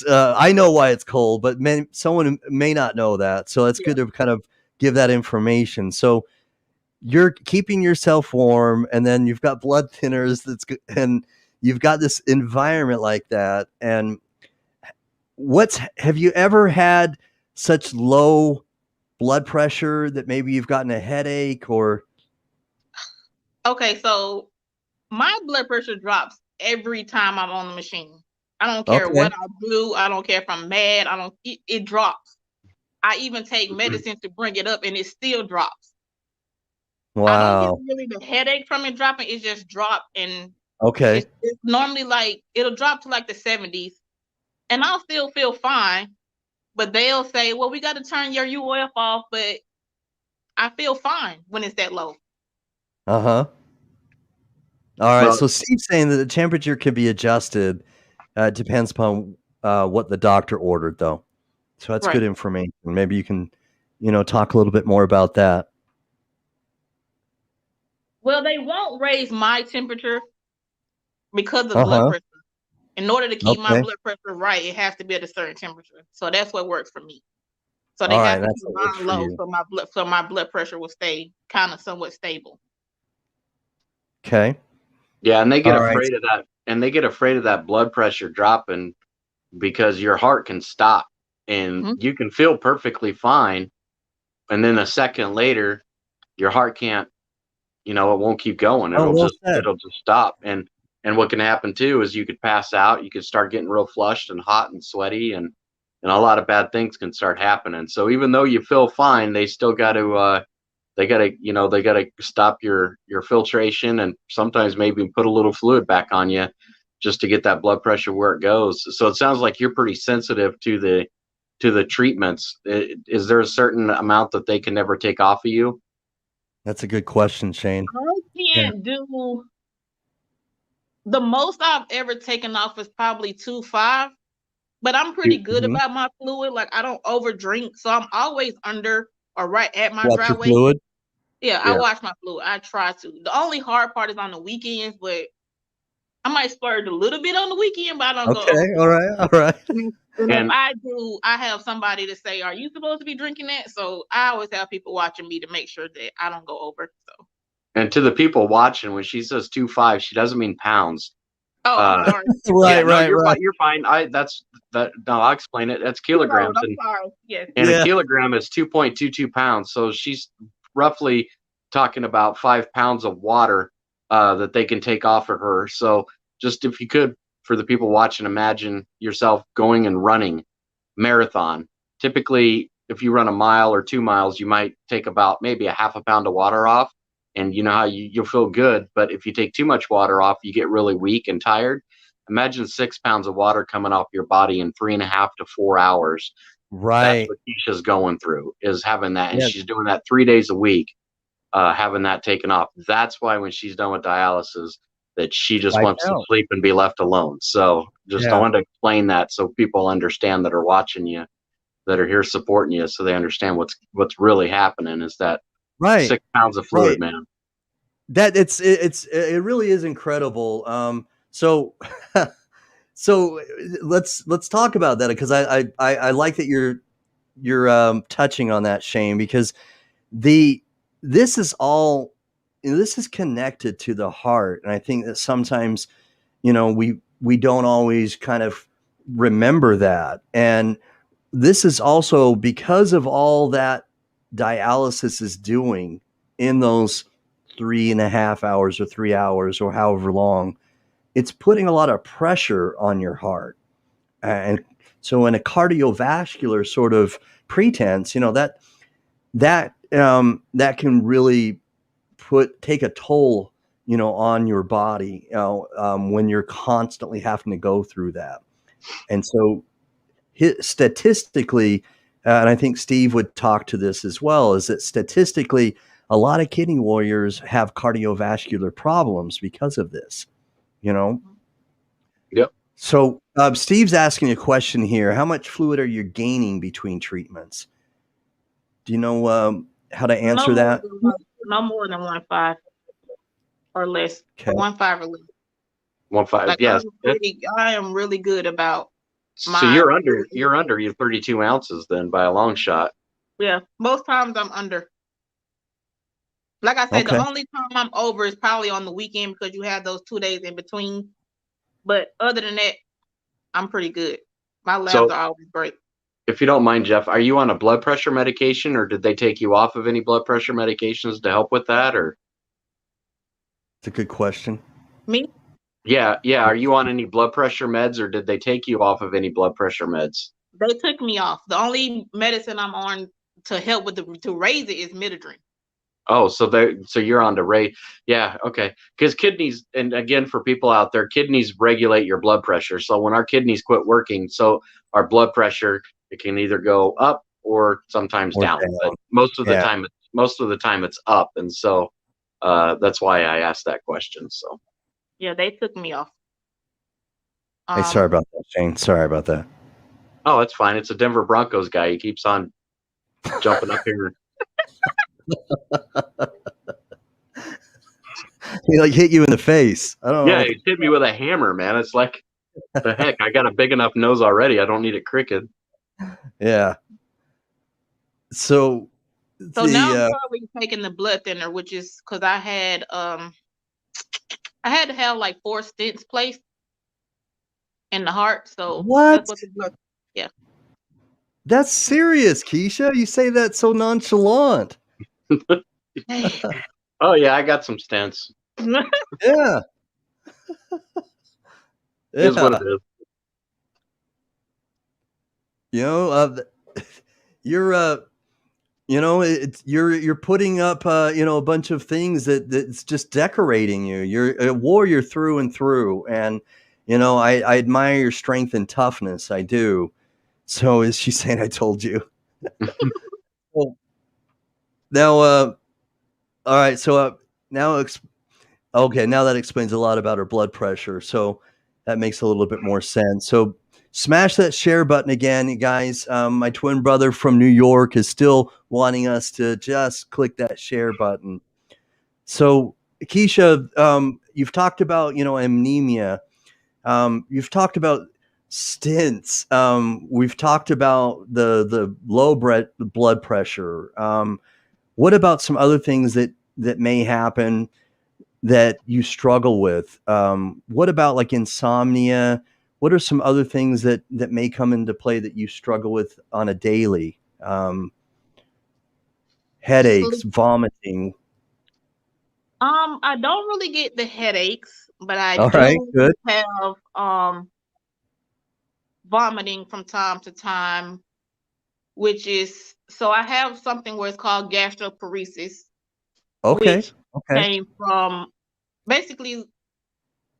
I know why it's cold, but someone may not know that. So it's good to kind of give that information. So you're keeping yourself warm, and then you've got blood thinners. That's good, and you've got this environment like that. And have you ever had such low blood pressure that maybe you've gotten a headache or? Okay, so my blood pressure drops every time I'm on the machine. I don't care what I do. I don't care if I'm mad. It drops. I even take medicine to bring it up and it still drops. Wow. I don't get really the headache from it dropping. It just dropped, and it's normally like it'll drop to like the 70s, and I'll still feel fine. But they'll say, well, we got to turn your UF off, but I feel fine when it's that low. Uh-huh. All right. So Steve's saying that the temperature can be adjusted. It depends upon what the doctor ordered, though. So that's good information. Maybe you can, talk a little bit more about that. Well, they won't raise my temperature because of blood pressure. In order to keep my blood pressure right, it has to be at a certain temperature. So that's what works for me. So they have to keep mine low, so my blood pressure will stay kind of somewhat stable. Okay. Yeah, and they get afraid of that, and they get afraid of that blood pressure dropping because your heart can stop, and you can feel perfectly fine, and then a second later, your heart can't. It won't keep going. It'll just stop. And what can happen too is you could pass out. You could start getting real flushed and hot and sweaty, and a lot of bad things can start happening. So even though you feel fine, they still got to they got to stop your filtration, and sometimes maybe put a little fluid back on you just to get that blood pressure where it goes. So it sounds like you're pretty sensitive to the treatments. Is there a certain amount that they can never take off of you? That's a good question, Shane. I can't do. The most I've ever taken off is probably 2.5, but I'm pretty good about my fluid. Like, I don't overdrink, so I'm always under or right at my dry weight. Fluid? Yeah, I watch my fluid. I try to. The only hard part is on the weekends, but I might splurge a little bit on the weekend, but I don't go. Okay, all right. And if I do, I have somebody to say, "Are you supposed to be drinking that?" So I always have people watching me to make sure that I don't go over. So. And to the people watching, when she says 2.5, she doesn't mean pounds. Oh, I'm sorry. Right. You're fine. No, I'll explain it. That's kilograms. I'm sorry. Yes. And a kilogram is 2.22 pounds. So she's roughly talking about 5 pounds of water that they can take off of her. So just if you could, for the people watching, imagine yourself going and running marathon. Typically, if you run a mile or 2 miles, you might take about maybe a half a pound of water off. And you know how you'll feel good, but if you take too much water off, you get really weak and tired. Imagine 6 pounds of water coming off your body in 3.5 to 4 hours. Right. That's what Keisha's going through, is having that. And she's doing that 3 days a week, having that taken off. That's why when she's done with dialysis, that she just wants to sleep and be left alone. So I wanted to explain that so people understand that are watching you, that are here supporting you, so they understand what's really happening is that 6 pounds of fluid, man. That it really is incredible. So let's talk about that, because I like that you're touching on that, Shane, because this is connected to the heart, and I think that sometimes we don't always kind of remember that, and this is also because of all that dialysis is doing in those 3.5 hours or 3 hours or however long. It's putting a lot of pressure on your heart, and so in a cardiovascular sort of pretense, that can really take a toll on your body when you're constantly having to go through that. And so statistically, and I think Steve would talk to this as well, is that statistically, a lot of kidney warriors have cardiovascular problems because of this, Yep. So Steve's asking a question here. How much fluid are you gaining between treatments? Do you know how to answer that? No more than 1.5 or less. Okay. 1.5 or less. 1.5. Like, Yes. I am really good about So you're under your 32 ounces then by a long shot. Yeah, most times I'm under. Like I said, the only time I'm over is probably on the weekend because you have those 2 days in between. But other than that, I'm pretty good. My labs are always great. If you don't mind, Jeff, are you on a blood pressure medication, or did they take you off of any blood pressure medications to help with that? Or it's a good question. Me? Yeah. Are you on any blood pressure meds, or did they take you off of any blood pressure meds? They took me off. The only medicine I'm on to help with to raise it is Midodrine. Oh, so you're on to raise. Yeah, okay. Because kidneys, and again, for people out there, kidneys regulate your blood pressure. So when our kidneys quit working, so our blood pressure, it can either go up or sometimes down. But most of the time it's up, and so that's why I asked that question. So yeah, they took me off. Hey, sorry about that, Shane. Sorry about that. Oh, it's fine. It's a Denver Broncos guy. He keeps on jumping up here. He like hit you in the face. I don't know. Yeah, he hit me with a hammer, man. It's like, the heck, I got a big enough nose already. I don't need it crooked. Yeah. So now I'm probably taking the blood thinner, which is because I had to have like 4 stents placed in the heart. So what? That's what the blood. Yeah. That's serious, Keisha. You say that so nonchalant. Oh yeah, I got some stents. Yeah. Is what it is. You know, you're putting up a bunch of things that's just decorating you. You're a warrior through and through, and I admire your strength and toughness. I do. So is she saying I told you? Well, now, all right. So now that explains a lot about her blood pressure. So that makes a little bit more sense. So smash that share button again, you guys. My twin brother from New York is still wanting us to just click that share button. So Keisha, you've talked about, anemia. You've talked about stents. We've talked about the low blood pressure. What about some other things that may happen that you struggle with? What about like insomnia? What are some other things that may come into play that you struggle with on a daily? Headaches, vomiting. I don't really get the headaches, but I do have vomiting from time to time, which is, so I have something where it's called gastroparesis. Which came from, basically,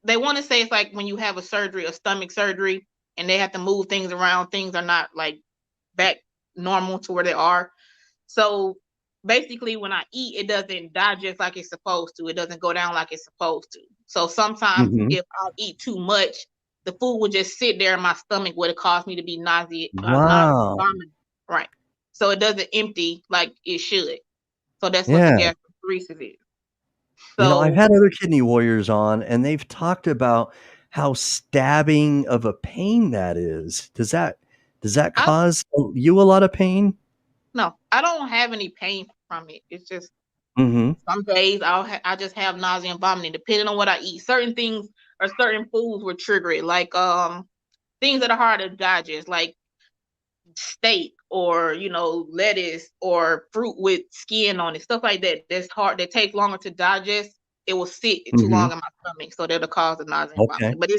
they want to say it's like when you have a stomach surgery, and they have to move things around. Things are not like back normal to where they are. So basically, when I eat, it doesn't digest like it's supposed to. It doesn't go down like it's supposed to. So sometimes if I eat too much, the food would just sit there in my stomach, where it caused me to be nauseous. Wow. Right. So it doesn't empty like it should. So that's what the gastroparesis is. So, I've had other kidney warriors on, and they've talked about how stabbing of a pain that is. Does that cause you a lot of pain? No, I don't have any pain from it. It's just some days I just have nausea and vomiting depending on what I eat. Certain things or certain foods will trigger it, like things that are hard to digest, like steak or lettuce or fruit with skin on it, stuff like that. That's hard. That takes longer to digest. It will sit too long in my stomach, so that'll cause the nausea and vomiting. But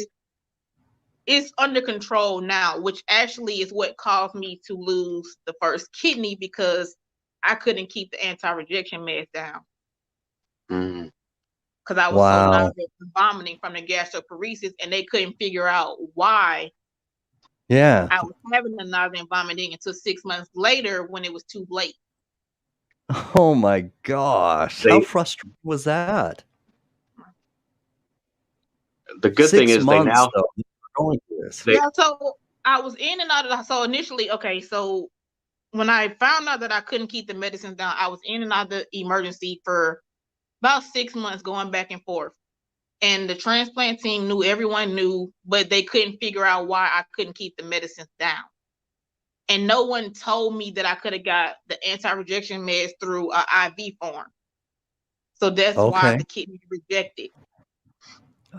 it's under control now, which actually is what caused me to lose the first kidney, because I couldn't keep the anti-rejection meds down. Because I was so nauseous and vomiting from the gastroparesis, and they couldn't figure out why I was having the nausea and vomiting until 6 months later, when it was too late. Oh my gosh. How frustrating was that? The good thing is they now this. Yeah, so I was in and out of the, so initially, okay, so when I found out that I couldn't keep the medicines down, I was in and out of the emergency for about 6 months going back and forth. And the transplant team knew, everyone knew, but they couldn't figure out why I couldn't keep the medicines down. And no one told me that I could have got the anti-rejection meds through an IV form. So that's why the kidney rejected.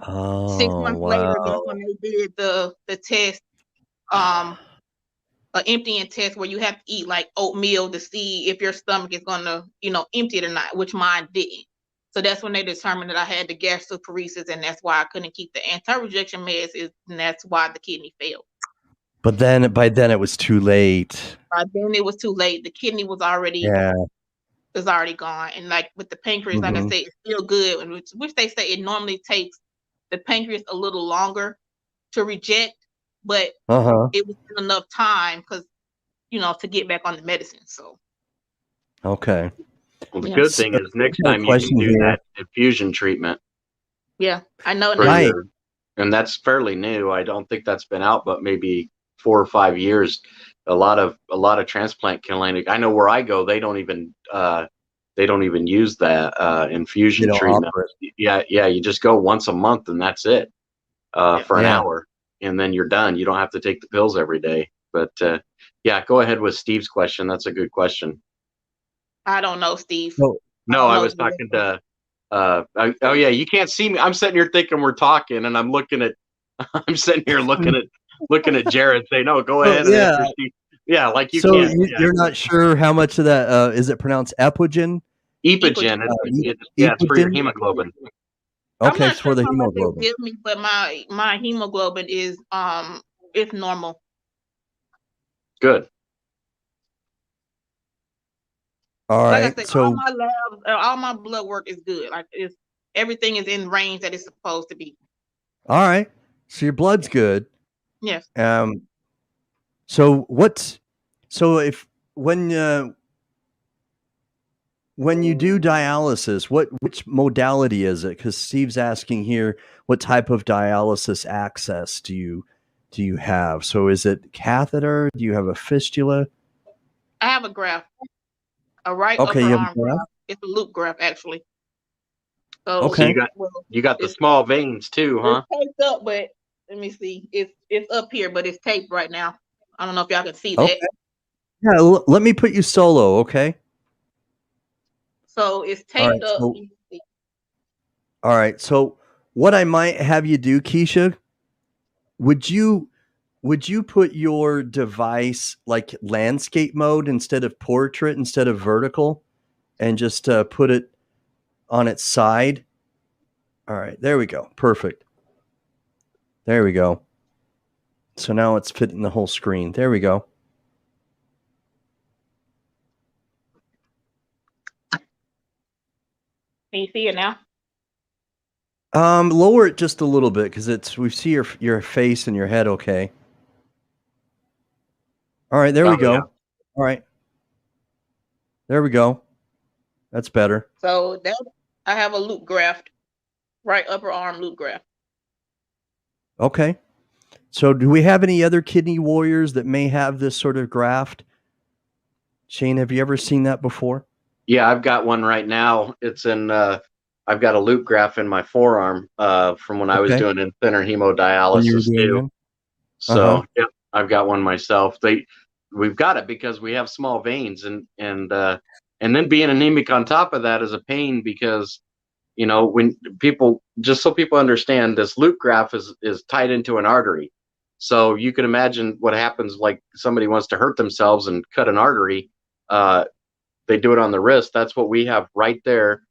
Oh, 6 months later, that's when they did the test, an emptying test where you have to eat like oatmeal to see if your stomach is gonna, empty it or not, which mine didn't. So that's when they determined that I had the gastroparesis, and that's why I couldn't keep the anti-rejection meds, and that's why the kidney failed. But then by then it was too late. By then it was too late. The kidney was already gone. And like with the pancreas, like I said, it's still good, which they say it normally takes the pancreas a little longer to reject, but it was still enough time because, to get back on the medicine. So okay. Well, the good thing is next time you can do that infusion treatment. Yeah, I know. Right. And that's fairly new. I don't think that's been out, but maybe 4 or 5 years. A lot of transplant clinic. I know where I go, they don't even use that infusion treatment. Yeah, you just go once a month and that's it for an hour, and then you're done. You don't have to take the pills every day. But yeah, go ahead with Steve's question. That's a good question. I don't know, Steve. No, I was talking to. Oh yeah, you can't see me. I'm sitting here thinking we're talking, and I'm sitting here looking at Jared saying, "No, go ahead and answer Steve." Yeah, like you can't. You're not sure how much of that is it pronounced epigen? Epigen. It's for your hemoglobin. Okay, it's for the hemoglobin. Give me, but my hemoglobin is it's normal. Good. All right. Like I said, so all my labs, all my blood work is good. Like everything is in range that it's supposed to be. All right. So your blood's good. Yes. So if when you do dialysis, which modality is it? Because Steve's asking here, what type of dialysis access do you have? So is it catheter? Do you have a fistula? I have a graft. A right upper arm graft. It's a loop graft, actually. So, so you got the small veins too, huh? It's taped up, but let me see. It's up here, but it's taped right now. I don't know if y'all can see that. Yeah, let me put you solo, okay? So it's taped up. All right. So what I might have you do, Keisha, would you put your device like landscape mode instead of portrait, instead of vertical, and just put it on its side? All right, there we go. Perfect. There we go. So now it's fitting the whole screen. There we go. Can you see it now? Lower it just a little bit because we see your face and your head. Okay. All right, there we go. Yeah. All right. There we go. That's better. So I have a loop graft, right upper arm loop graft. Okay. So do we have any other kidney warriors that may have this sort of graft? Shane, have you ever seen that before? Yeah, I've got one right now. It's I've got a loop graft in my forearm from when I was doing in-center hemodialysis too. So yeah, I've got one myself. We've got it because we have small veins, and then being anemic on top of that is a pain because, when people, just so people understand, this loop graft is tied into an artery. So you can imagine what happens, like somebody wants to hurt themselves and cut an artery. They do it on the wrist. That's what we have right there,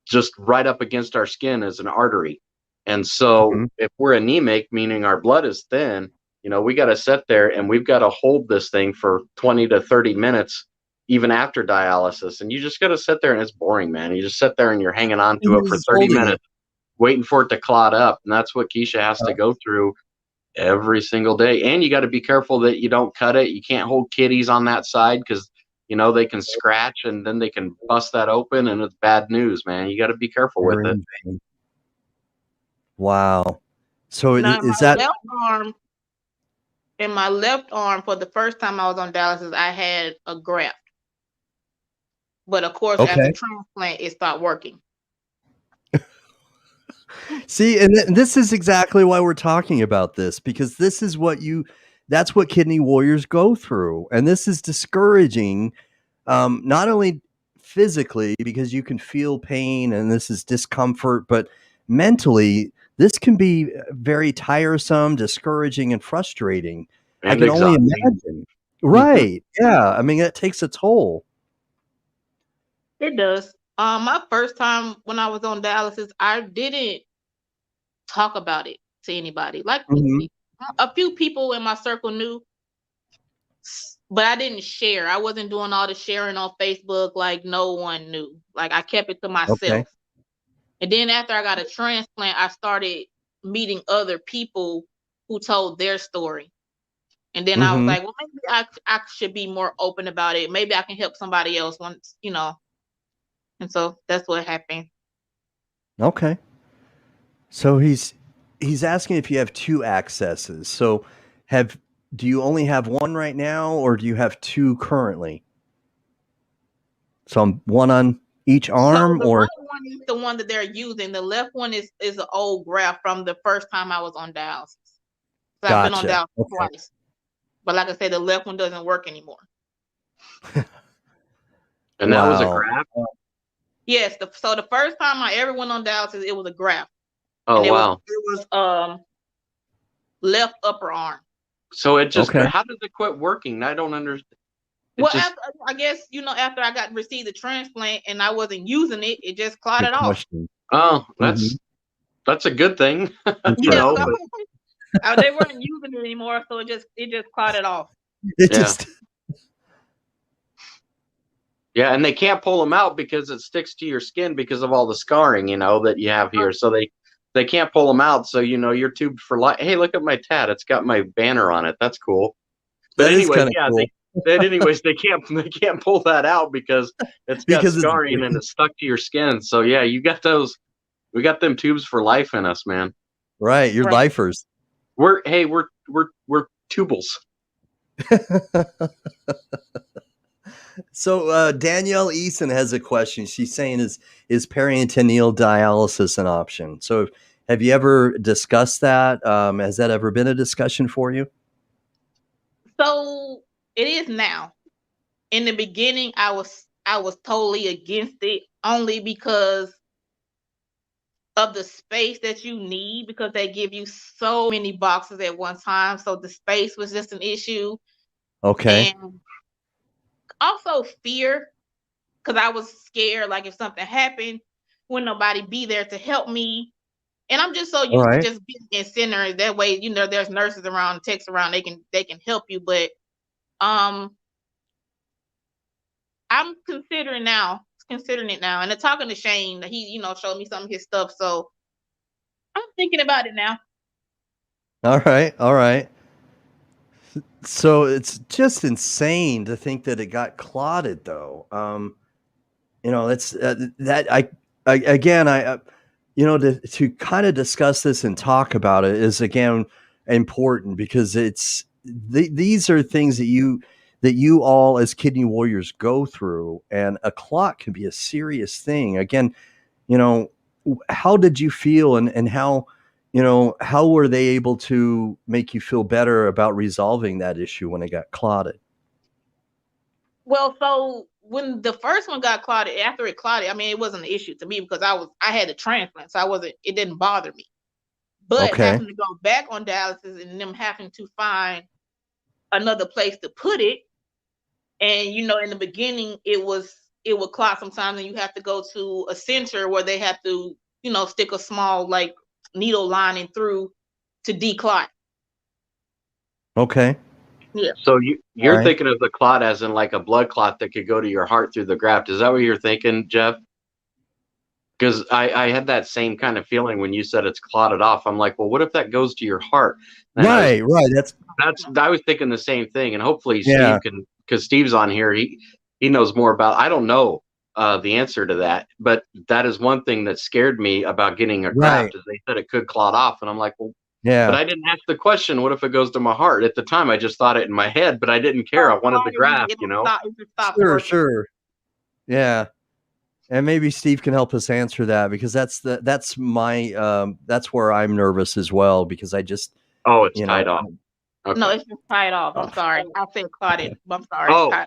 just right up against our skin is an artery. And so if we're anemic, meaning our blood is thin, we got to sit there and we've got to hold this thing for 20 to 30 minutes, even after dialysis. And you just got to sit there, and it's boring, man. You just sit there and you're hanging on to it for 30 minutes, waiting for it to clot up. And that's what Keisha has to go through every single day. And you got to be careful that you don't cut it. You can't hold kiddies on that side because, they can scratch and then they can bust that open, and it's bad news, man. You got to be careful with it. Wow. So Now, is that in my left arm, for the first time I was on dialysis, I had a graft. But of course, after okay? transplant, it stopped working. See, and this is exactly why we're talking about this, because this is that's what kidney warriors go through. And this is discouraging, not only physically, because you can feel pain and this is discomfort, but mentally, this can be very tiresome, discouraging, and frustrating. I And can only exhausting. imagine. Right. Yeah. I mean, that takes a toll. It does. My first time when I was on dialysis, I didn't talk about it to anybody. Like Mhm. a few people in my circle knew, but I didn't share. I wasn't doing all the sharing on Facebook. Like no one knew. Like I kept it to Okay. myself. And then after I got a transplant, I started meeting other people who told their story. And then I was Mhm. like, well, maybe I should be more open about it. Maybe I can help somebody else once, And so that's what happened. Okay. So he's asking if you have two accesses. So do you only have one right now, or do you have two currently? So I'm one on each So arm, the or right one is the one that they're using. The left one is an old graft from the first time I was on dialysis. So I've been on gotcha. dialysis Okay. twice. But like I said, the left one doesn't work anymore. And that was a Wow. graft? Yes. So the first time I ever went on dialysis, it was a graft. Oh, And it wow. was left upper arm. So it just, Okay. how does it quit working? I don't understand. Well, I guess, after I received the transplant and I wasn't using it, it just clotted Good off. question. Oh, Mhm. that's a good thing, Yeah, but they weren't using it anymore, so it just clotted off. It yeah. just Yeah, and they can't pull them out because it sticks to your skin because of all the scarring, that you have here. So they can't pull them out. So you're tubed for life. Hey, look at my tat; it's got my banner on it. That's cool. But that is anyways, kind of yeah, cool they can't pull that out because it's got because it's scarring and it's stuck to your skin. So yeah, you got those. We got them tubes for life in us, man. right. You're Right. lifers. We're tubles. So Danielle Eason has a question. She's saying, is peritoneal dialysis an option? So have you ever discussed that? Has that ever been a discussion for you? So it is now. In the beginning, I was totally against it, only because of the space that you need, because they give you so many boxes at one time. So the space was just an issue. Okay. And also fear, because I was scared, like if something happened, would nobody be there to help me? And I'm just so All used to right. just being in center. That way, there's nurses around, techs around, they can help you. But I'm considering it now. And talking to Shane, he, showed me some of his stuff. So I'm thinking about it now. All right. All right. So it's just insane to think that it got clotted, though. That's that again, to kind of discuss this and talk about it is again important, because these are things that you all as kidney warriors go through, and a clot can be a serious thing. Again, how did you feel, and how were they able to make you feel better about resolving that issue when it got clotted? Well, so when the first one got clotted, after it clotted, I mean, it wasn't an issue to me because I had a transplant, so it didn't bother me. But Okay. having to go back on dialysis and them having to find another place to put it, and in the beginning it would clot sometimes, and you have to go to a center where they have to stick a small like needle lining through to declot. Okay. Yeah. So you're Right. thinking of the clot as in like a blood clot that could go to your heart through the graft. Is that what you're thinking, Jeff? Because I had that same kind of feeling when you said it's clotted off. I'm like, well, what if that goes to your heart? And Right. I was thinking the same thing. And hopefully Yeah. Steve can, because Steve's on here. He knows more about. I don't know the answer to that, but that is one thing that scared me about getting a Right. graft. Is they said it could clot off, and I'm like, well, But I didn't ask the question, what if it goes to my heart? At the time, I just thought it in my head, but I didn't care. I wanted the graph, you know? Sure. Yeah. And maybe Steve can help us answer that, because that's where I'm nervous as well, because I just, oh, it's tied off. Okay. No, it's just tied off. I'm sorry. I said clotted. I'm sorry. Oh,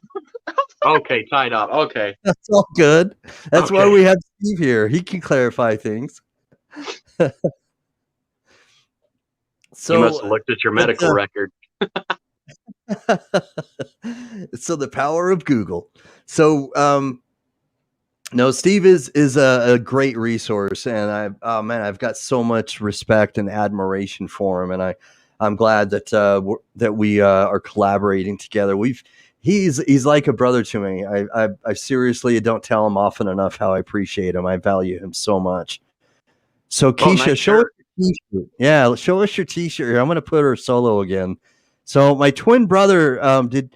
okay, tied off. Okay. That's all good. That's why we have Steve here. He can clarify things. So you must have looked at your medical record. So the power of Google. So, no, Steve is a great resource, and I've got so much respect and admiration for him, and I'm glad that we are collaborating together. He's like a brother to me. I seriously don't tell him often enough how I appreciate him. I value him so much. So Keisha, nice show us your t-shirt. Yeah, show us your t-shirt. I'm going to put her solo again. So my twin brother, did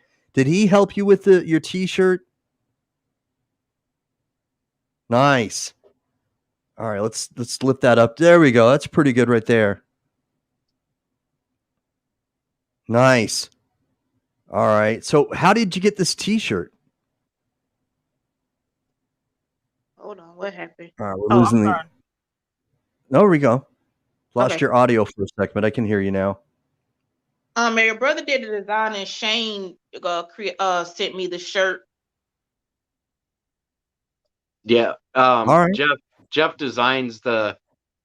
he help you with your t-shirt? Nice. All right, let's lift that up. There we go. That's pretty good right there. Nice. All right. So how did you get this t-shirt? Hold on. What happened? All right, we're losing the... There we go. Lost your audio for a second, but I can hear you now. Your brother did the design, and Shane sent me the shirt. Yeah. All right. Jeff designs the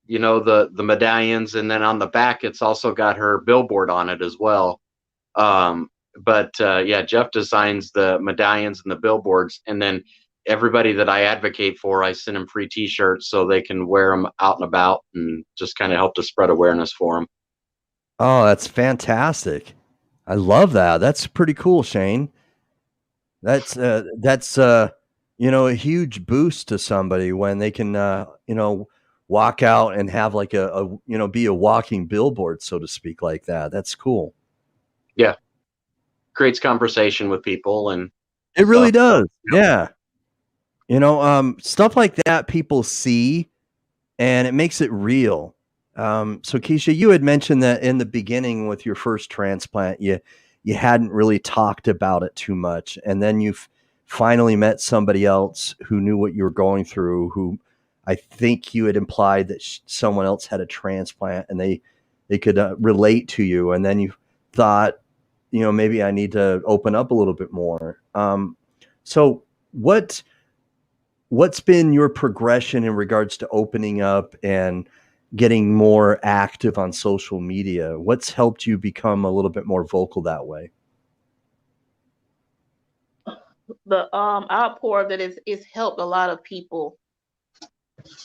medallions, and then on the back it's also got her billboard on it as well. Jeff designs the medallions and the billboards, and then everybody that I advocate for, I send them free t-shirts so they can wear them out and about and just kind of help to spread awareness for them. Oh, that's fantastic. I love that. That's pretty cool, Shane. That's a huge boost to somebody when they can, walk out and have like be a walking billboard, so to speak, like that. That's cool. Yeah. Creates conversation with people, and it really does. Yeah. Stuff like that people see, and it makes it real. So Keisha, you had mentioned that in the beginning with your first transplant, you hadn't really talked about it too much. And then you've finally met somebody else who knew what you were going through, who I think you had implied that someone else had a transplant, and they could relate to you. And then you thought, maybe I need to open up a little bit more. So what's been your progression in regards to opening up and getting more active on social media? What's helped you become a little bit more vocal that way? The outpour that is helped a lot of people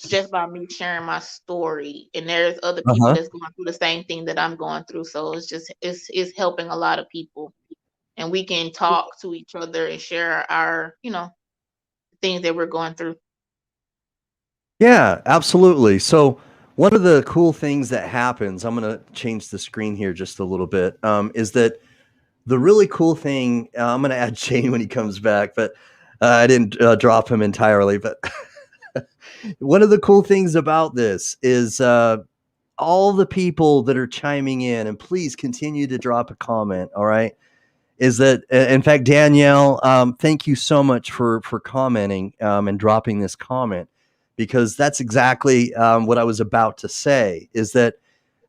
just by me sharing my story, and there's other people that's going through the same thing that I'm going through. So it's helping a lot of people, and we can talk to each other and share our things that we're going through. Yeah, absolutely. So one of the cool things that happens, I'm going to change the screen here just a little bit, is that the really cool thing, I'm going to add Shane when he comes back, but I didn't drop him entirely. But one of the cool things about this is all the people that are chiming in, and please continue to drop a comment, all right, is that, in fact, Danielle, thank you so much for commenting and dropping this comment, because that's exactly what I was about to say, is that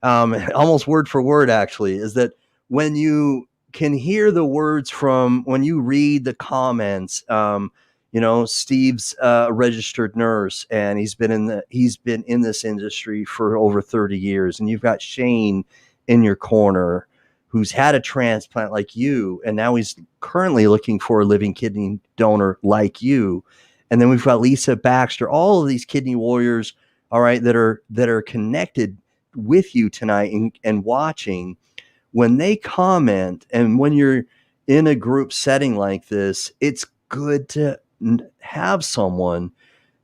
almost word for word, actually, is that when you can hear the words when you read the comments, Steve's a registered nurse, and he's been in this industry for over 30 years. And you've got Shane in your corner, who's had a transplant like you, and now he's currently looking for a living kidney donor like you. And then we've got Lisa Baxter, all of these kidney warriors, all right, that are connected with you tonight and watching. When they comment, and when you're in a group setting like this, it's good to have someone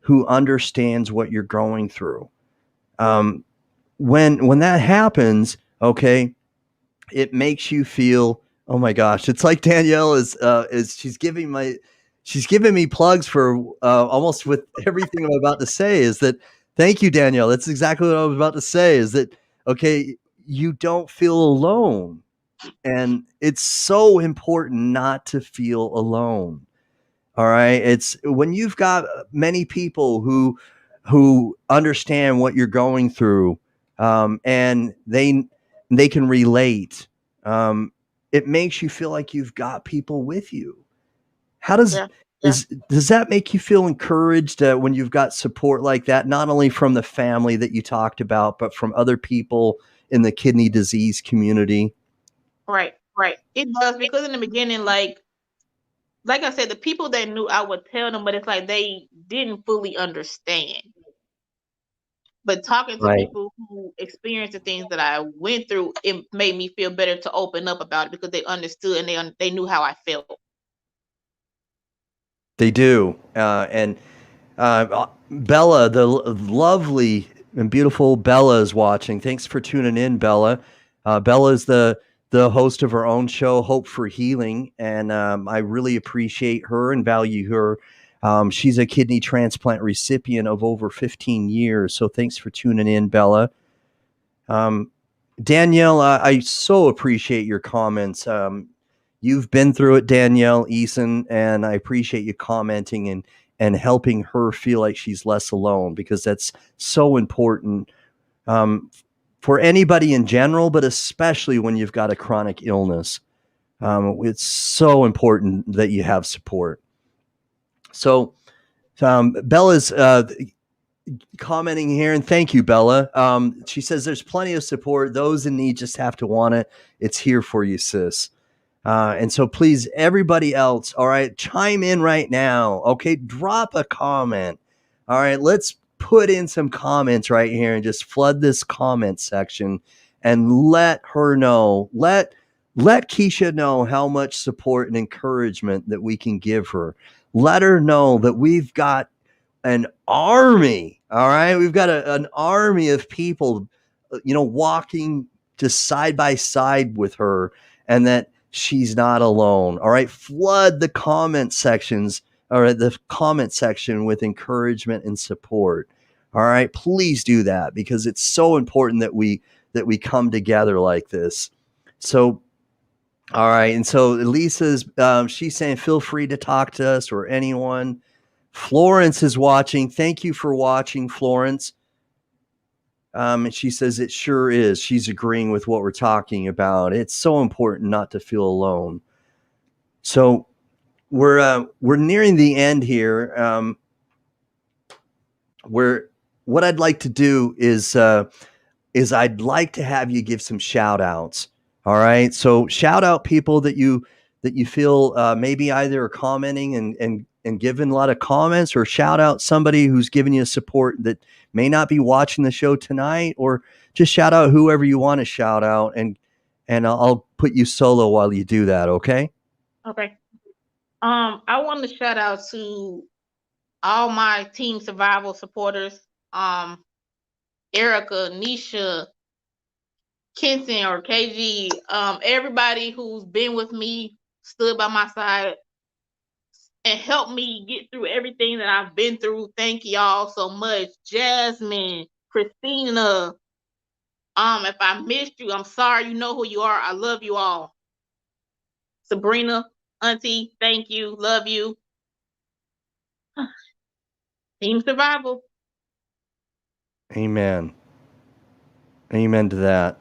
who understands what you're going through. When that happens, okay, it makes you feel, oh my gosh, it's like Danielle is she's giving me plugs for almost with everything I'm about to say. Is that, thank you, Danielle. That's exactly what I was about to say, is that, okay, you don't feel alone. And it's so important not to feel alone. All right. It's when you've got many people who understand what you're going through, and they can relate. It makes you feel like you've got people with you. How does does that make you feel encouraged when you've got support like that, not only from the family that you talked about, but from other people in the kidney disease community? Right. It does, because in the beginning, like I said, the people that knew, I would tell them, but it's like they didn't fully understand. But talking to Right. people who experienced the things that I went through, it made me feel better to open up about it, because they understood and they knew how I felt. They do. And Bella, the lovely and beautiful Bella is watching. Thanks for tuning in, Bella. Bella is the host of her own show, Hope for Healing, and I really appreciate her and value her. She's a kidney transplant recipient of over 15 years, so thanks for tuning in, Bella. Danielle, I so appreciate your comments. You've been through it, Danielle Eason, and I appreciate you commenting and helping her feel like she's less alone, because that's so important for anybody in general, but especially when you've got a chronic illness. It's so important that you have support. So Bella's commenting here, and thank you, Bella. She says there's plenty of support. Those in need just have to want it. It's here for you, sis. And so please, everybody else, all right, chime in right now. Okay, drop a comment. All right, let's put in some comments right here and just flood this comment section and let her know. Let Keisha know how much support and encouragement that we can give her. Let her know that we've got an army. All right, we've got an army of people, walking just side by side with her, and that she's not alone. All right, flood the comment sections, all right, the comment section with encouragement and support. All right, please do that, because it's so important that we come together like this. So, all right, and so Lisa's she's saying feel free to talk to us or anyone. Florence is watching. Thank you for watching, Florence. And she says it sure is. She's agreeing with what we're talking about. It's so important not to feel alone. So we're nearing the end here. What I'd like to do is I'd like to have you give some shout outs. All right. So shout out people that you feel maybe either are commenting and giving a lot of comments, or shout out somebody who's giving you support that may not be watching the show tonight, or just shout out whoever you want to shout out, and I'll put you solo while you do that. Okay. Okay. I want to shout out to all my Team Survival supporters. Erica, Nisha, Kenton or KG, everybody who's been with me, stood by my side, and helped me get through everything that I've been through. Thank y'all so much. Jasmine, Christina, if I missed you, I'm sorry. You know who you are. I love you all. Sabrina, Auntie, thank you. Love you. Team Survival. Amen. Amen to that.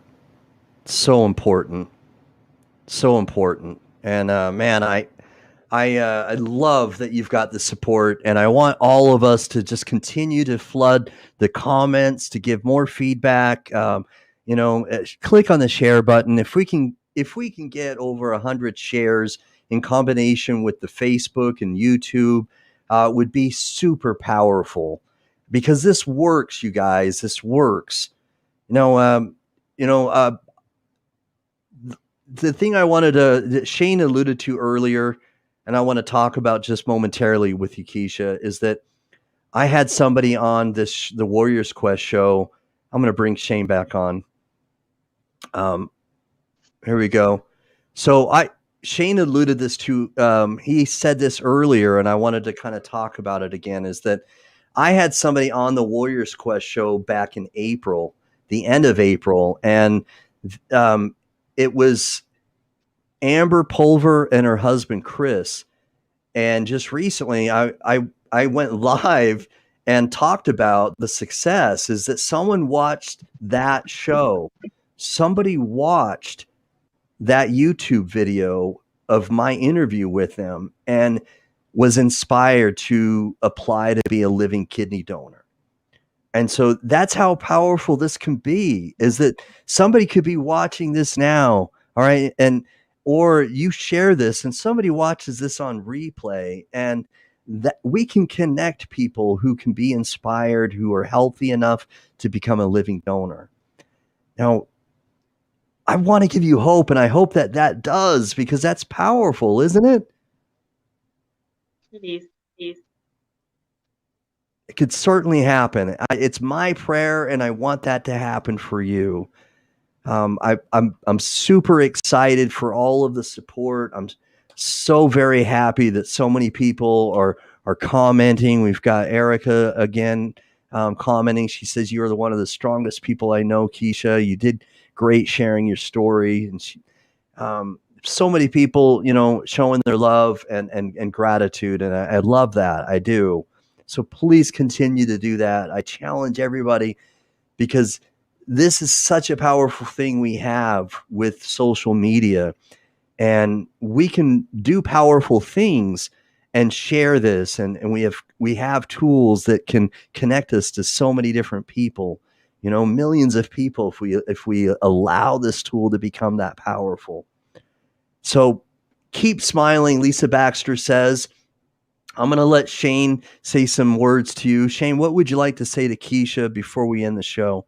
So important. So important. And man, I love that you've got the support, and I want all of us to just continue to flood the comments, to give more feedback. Click on the share button. If we can get over 100 shares in combination with the Facebook and YouTube, would be super powerful, because this works, you guys. This works. The thing I wanted that Shane alluded to earlier, and I want to talk about just momentarily with you, Keisha, is that I had somebody on the Warriors Quest show. I'm going to bring Shane back on. Here we go. So Shane alluded this to, he said this earlier, and I wanted to kind of talk about it again, is that I had somebody on the Warriors Quest show back in April, the end of April, and It was Amber Pulver and her husband Chris, and just recently I went live and talked about the success is that someone watched that show. Somebody watched that YouTube video of my interview with them and was inspired to apply to be a living kidney donor. And so that's how powerful this can be, is that somebody could be watching this now, all right, and or you share this and somebody watches this on replay, and that we can connect people who can be inspired, who are healthy enough to become a living donor. Now, I want to give you hope, and I hope that that does, because that's powerful, isn't it? It is. It could certainly happen. It's my prayer, and I want that to happen for you. I'm super excited for all of the support. I'm so very happy that so many people are commenting. We've got Erica again commenting. She says, "You are one of the strongest people I know, Keisha. You did great sharing your story." And she, so many people, showing their love and gratitude, and I love that. I do. So please continue to do that. I challenge everybody, because this is such a powerful thing we have with social media, and we can do powerful things and share this. And we have tools that can connect us to so many different people, millions of people, if we allow this tool to become that powerful. So keep smiling. Lisa Baxter says, I'm going to let Shane say some words to you. Shane, what would you like to say to Keisha before we end the show?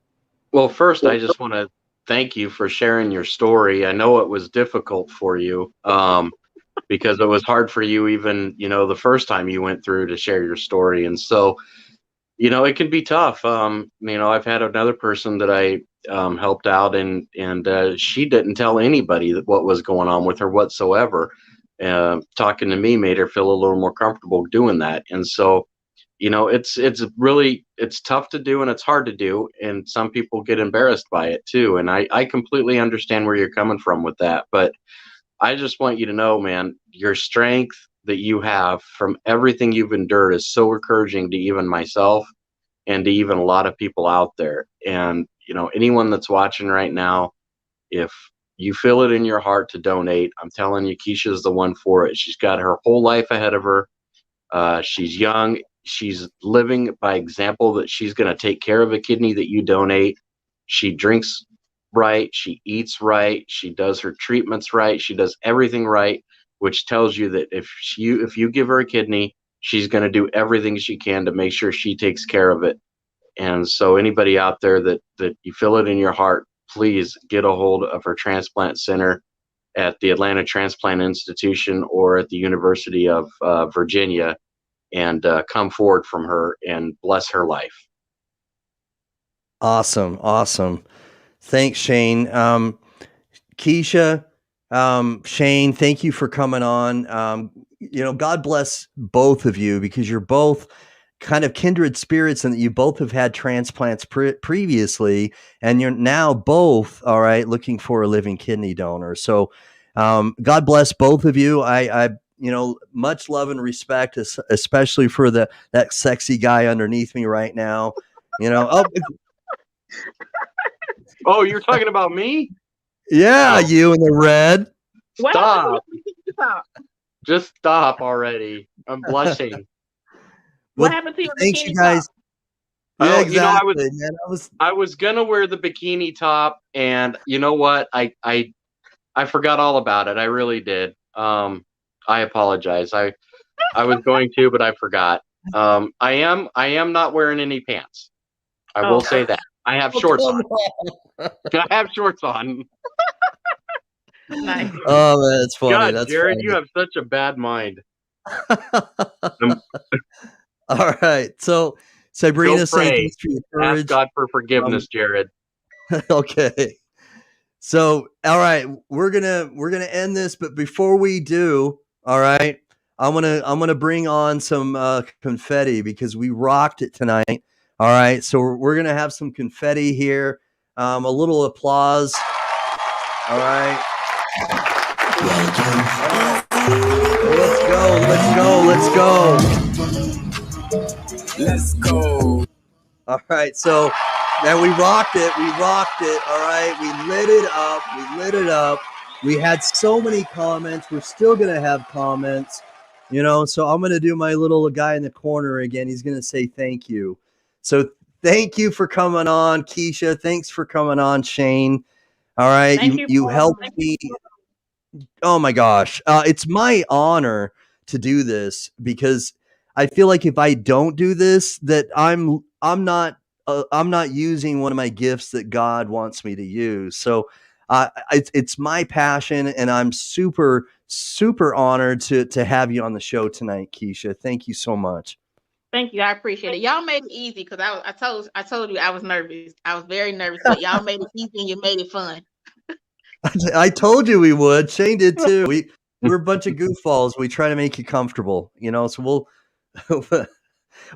Well, first, I just want to thank you for sharing your story. I know it was difficult for you because it was hard for you even, the first time you went through to share your story. And so, it can be tough. I've had another person that I helped out, and she didn't tell anybody what was going on with her whatsoever. Talking to me made her feel a little more comfortable doing that. And so, it's tough to do, and it's hard to do. And some people get embarrassed by it too. And I completely understand where you're coming from with that. But I just want you to know, man, your strength that you have from everything you've endured is so encouraging to even myself and to even a lot of people out there. And, anyone that's watching right now, if you feel it in your heart to donate, I'm telling you, Keisha's the one for it. She's got her whole life ahead of her. She's young. She's living by example that she's going to take care of a kidney that you donate. She drinks right. She eats right. She does her treatments right. She does everything right, which tells you that if you give her a kidney, she's going to do everything she can to make sure she takes care of it. And so anybody out there that you feel it in your heart, please get a hold of her transplant center at the Atlanta Transplant Institution or at the University of Virginia, and come forward from her and bless her life. Awesome. Thanks, Shane. Keisha, Shane, thank you for coming on. God bless both of you, because you're both kind of kindred spirits, and that you both have had transplants previously, and you're now both, all right, looking for a living kidney donor. So God bless both of you. I much love and respect, especially for that sexy guy underneath me right now. Oh, you're talking about me? Yeah, you in the red. Stop. Just stop already. I'm blushing. What happened to your thanks, bikini you guys. top? Yeah, exactly. I was gonna wear the bikini top, and you know what? I forgot all about it. I really did. I apologize. I was going to, but I forgot. I am not wearing any pants. I will say that. I have shorts on. I have shorts on. Nice. Oh man, that's funny. God, that's Jared, funny. you have such a bad mind. All right. So Sabrina saying thanks for your courage. Ask God for forgiveness, Jared. Okay. So, all right, we're gonna end this, but before we do, all right, I'm gonna bring on some confetti, because we rocked it tonight. All right, so we're gonna have some confetti here, a little applause. All right. Let's go. Let's go. Let's go. Let's go. All right. So, man, we rocked it. We rocked it. All right. We lit it up. We lit it up. We had so many comments. We're still going to have comments, you know. So I'm going to do my little guy in the corner again. He's going to say thank you. So thank you for coming on, Keisha. Thanks for coming on, Shane. All right. You helped me. Oh my gosh. It's my honor to do this because I feel like if I don't do this, that I'm not using one of my gifts that God wants me to use. So it's my passion, and I'm super, super honored to have you on the show tonight, Keisha. Thank you so much. Thank you. I appreciate it. Y'all made it easy because I told you I was nervous. I was very nervous, but y'all made it easy and you made it fun. I told you we would. Shane did too. We're a bunch of goofballs. We try to make you comfortable, you know. So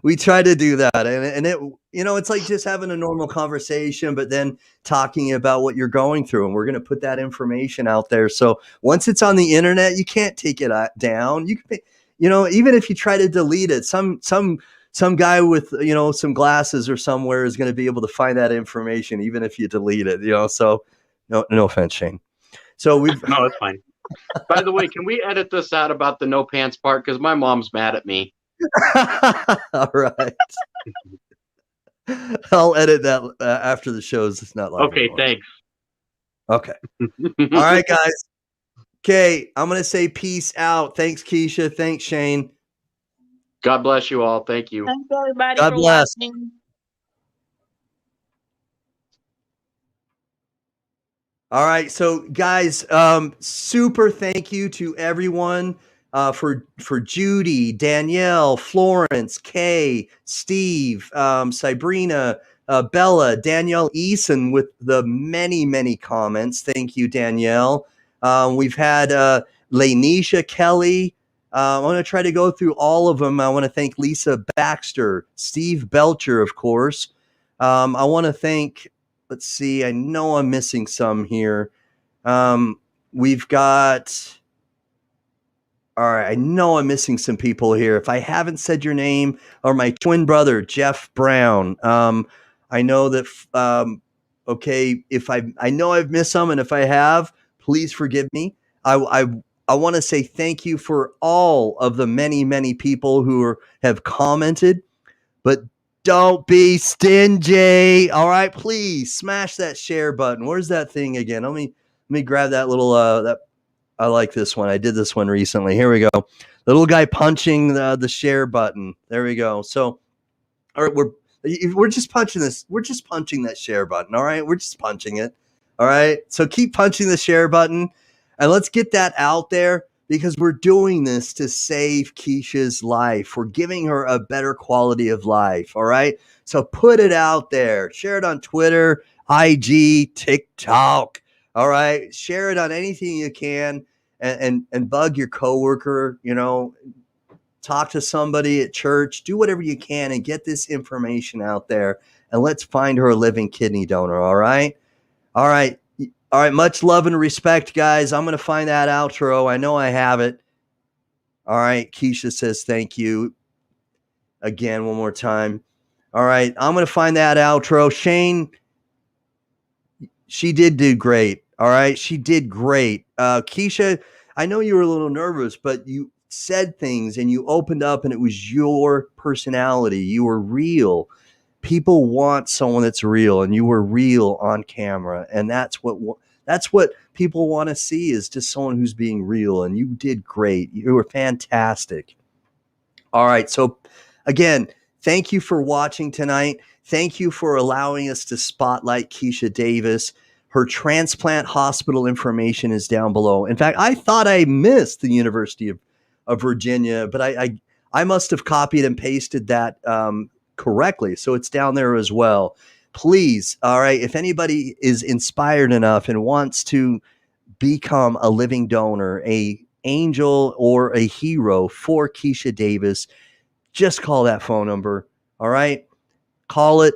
we try to do that, and it, you know, it's like just having a normal conversation, but then talking about what you're going through, and we're going to put that information out there. So once it's on the internet, you can't take it down. You can, you know, even if you try to delete it, some guy with, you know, some glasses or somewhere is going to be able to find that information, even if you delete it, you know. So no offense, Shane. So we've no, it's fine. By the way, can we edit this out about the no pants part? Because my mom's mad at me. All right. I'll edit that after the shows. It's not live. Okay, thanks. Okay. All right, guys. Okay, I'm going to say peace out. Thanks, Keisha. Thanks, Shane. God bless you all. Thank you. Thanks, everybody. God bless. Watching. All right, so guys, super thank you to everyone for Judy, Danielle, Florence, Kay, Steve, Sabrina, Bella, Danielle Eason with the many comments. Thank you, Danielle. We've had Lanisha Kelly. I want to try to go through all of them. I want to thank Lisa Baxter, Steve Belcher, of course. I want to thank. Let's see. I know I'm missing some here. We've got. All right. I know I'm missing some people here. If I haven't said your name, or my twin brother, Jeff Brown. I know that. Okay. If I know I've missed some, and if I have, please forgive me. I want to say thank you for all of the many people who have commented, but don't be stingy. All right, please smash that share button. Where's that thing again? Let me grab that little that. I like this one. I did this one recently. Here we go. The little guy punching the share button. There we go. So, all right, we're just punching this. We're just punching that share button. All right, we're just punching it. All right. So keep punching the share button, and let's get that out there. Because we're doing this to save Keisha's life. We're giving her a better quality of life. All right. So put it out there. Share it on Twitter, IG, TikTok. All right. Share it on anything you can, and bug your coworker, you know, talk to somebody at church, do whatever you can and get this information out there. And let's find her a living kidney donor. All right. All right. All right, much love and respect, guys. I'm going to find that outro. I know I have it. All right, Keisha says thank you. Again, one more time. All right, I'm going to find that outro. Shane, she did do great. All right, she did great. Keisha, I know you were a little nervous, but you said things and you opened up, and it was your personality. You were real. People want someone that's real, and you were real on camera, and that's what people want to see, is just someone who's being real. And you did great. You were fantastic. All right, so again, thank you for watching tonight. Thank you for allowing us to spotlight Keisha Davis. Her transplant hospital information is down below. In fact, I thought I missed the University of Virginia, but I must have copied and pasted that correctly. So it's down there as well. Please, all right, if anybody is inspired enough and wants to become a living donor, a angel or a hero for Keisha Davis, just call that phone number. All right, call it.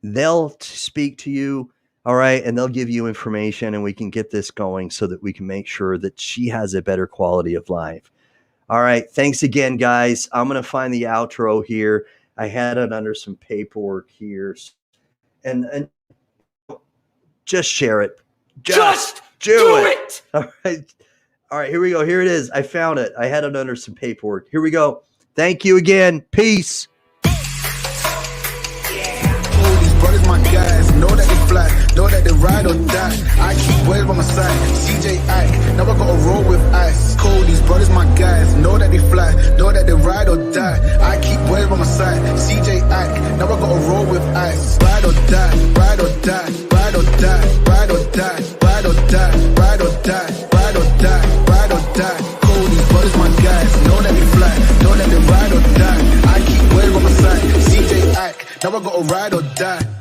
They'll speak to you. All right. And they'll give you information and we can get this going so that we can make sure that she has a better quality of life. All right. Thanks again, guys. I'm going to find the outro here. I had it under some paperwork here. And just share it. Just do it. All right. All right. Here we go. Here it is. I found it. I had it under some paperwork. Here we go. Thank you again. Peace. Brothers, my guys, know that they fly, know that they ride or die. I keep boys by my side, CJ Ike, now I gotta roll with ice. Cody's brothers, my guys, know that they fly, know that they ride or die. I keep boys by my side, CJ Ike, now I gotta roll with ice. Ride or die, ride or die, ride or die, ride or die, ride or die, ride or die, ride or die, ride or die. Cody's brothers, my guys, know that they fly, know that they ride or die. I keep boys by my side, CJ Ike, now I gotta ride or die.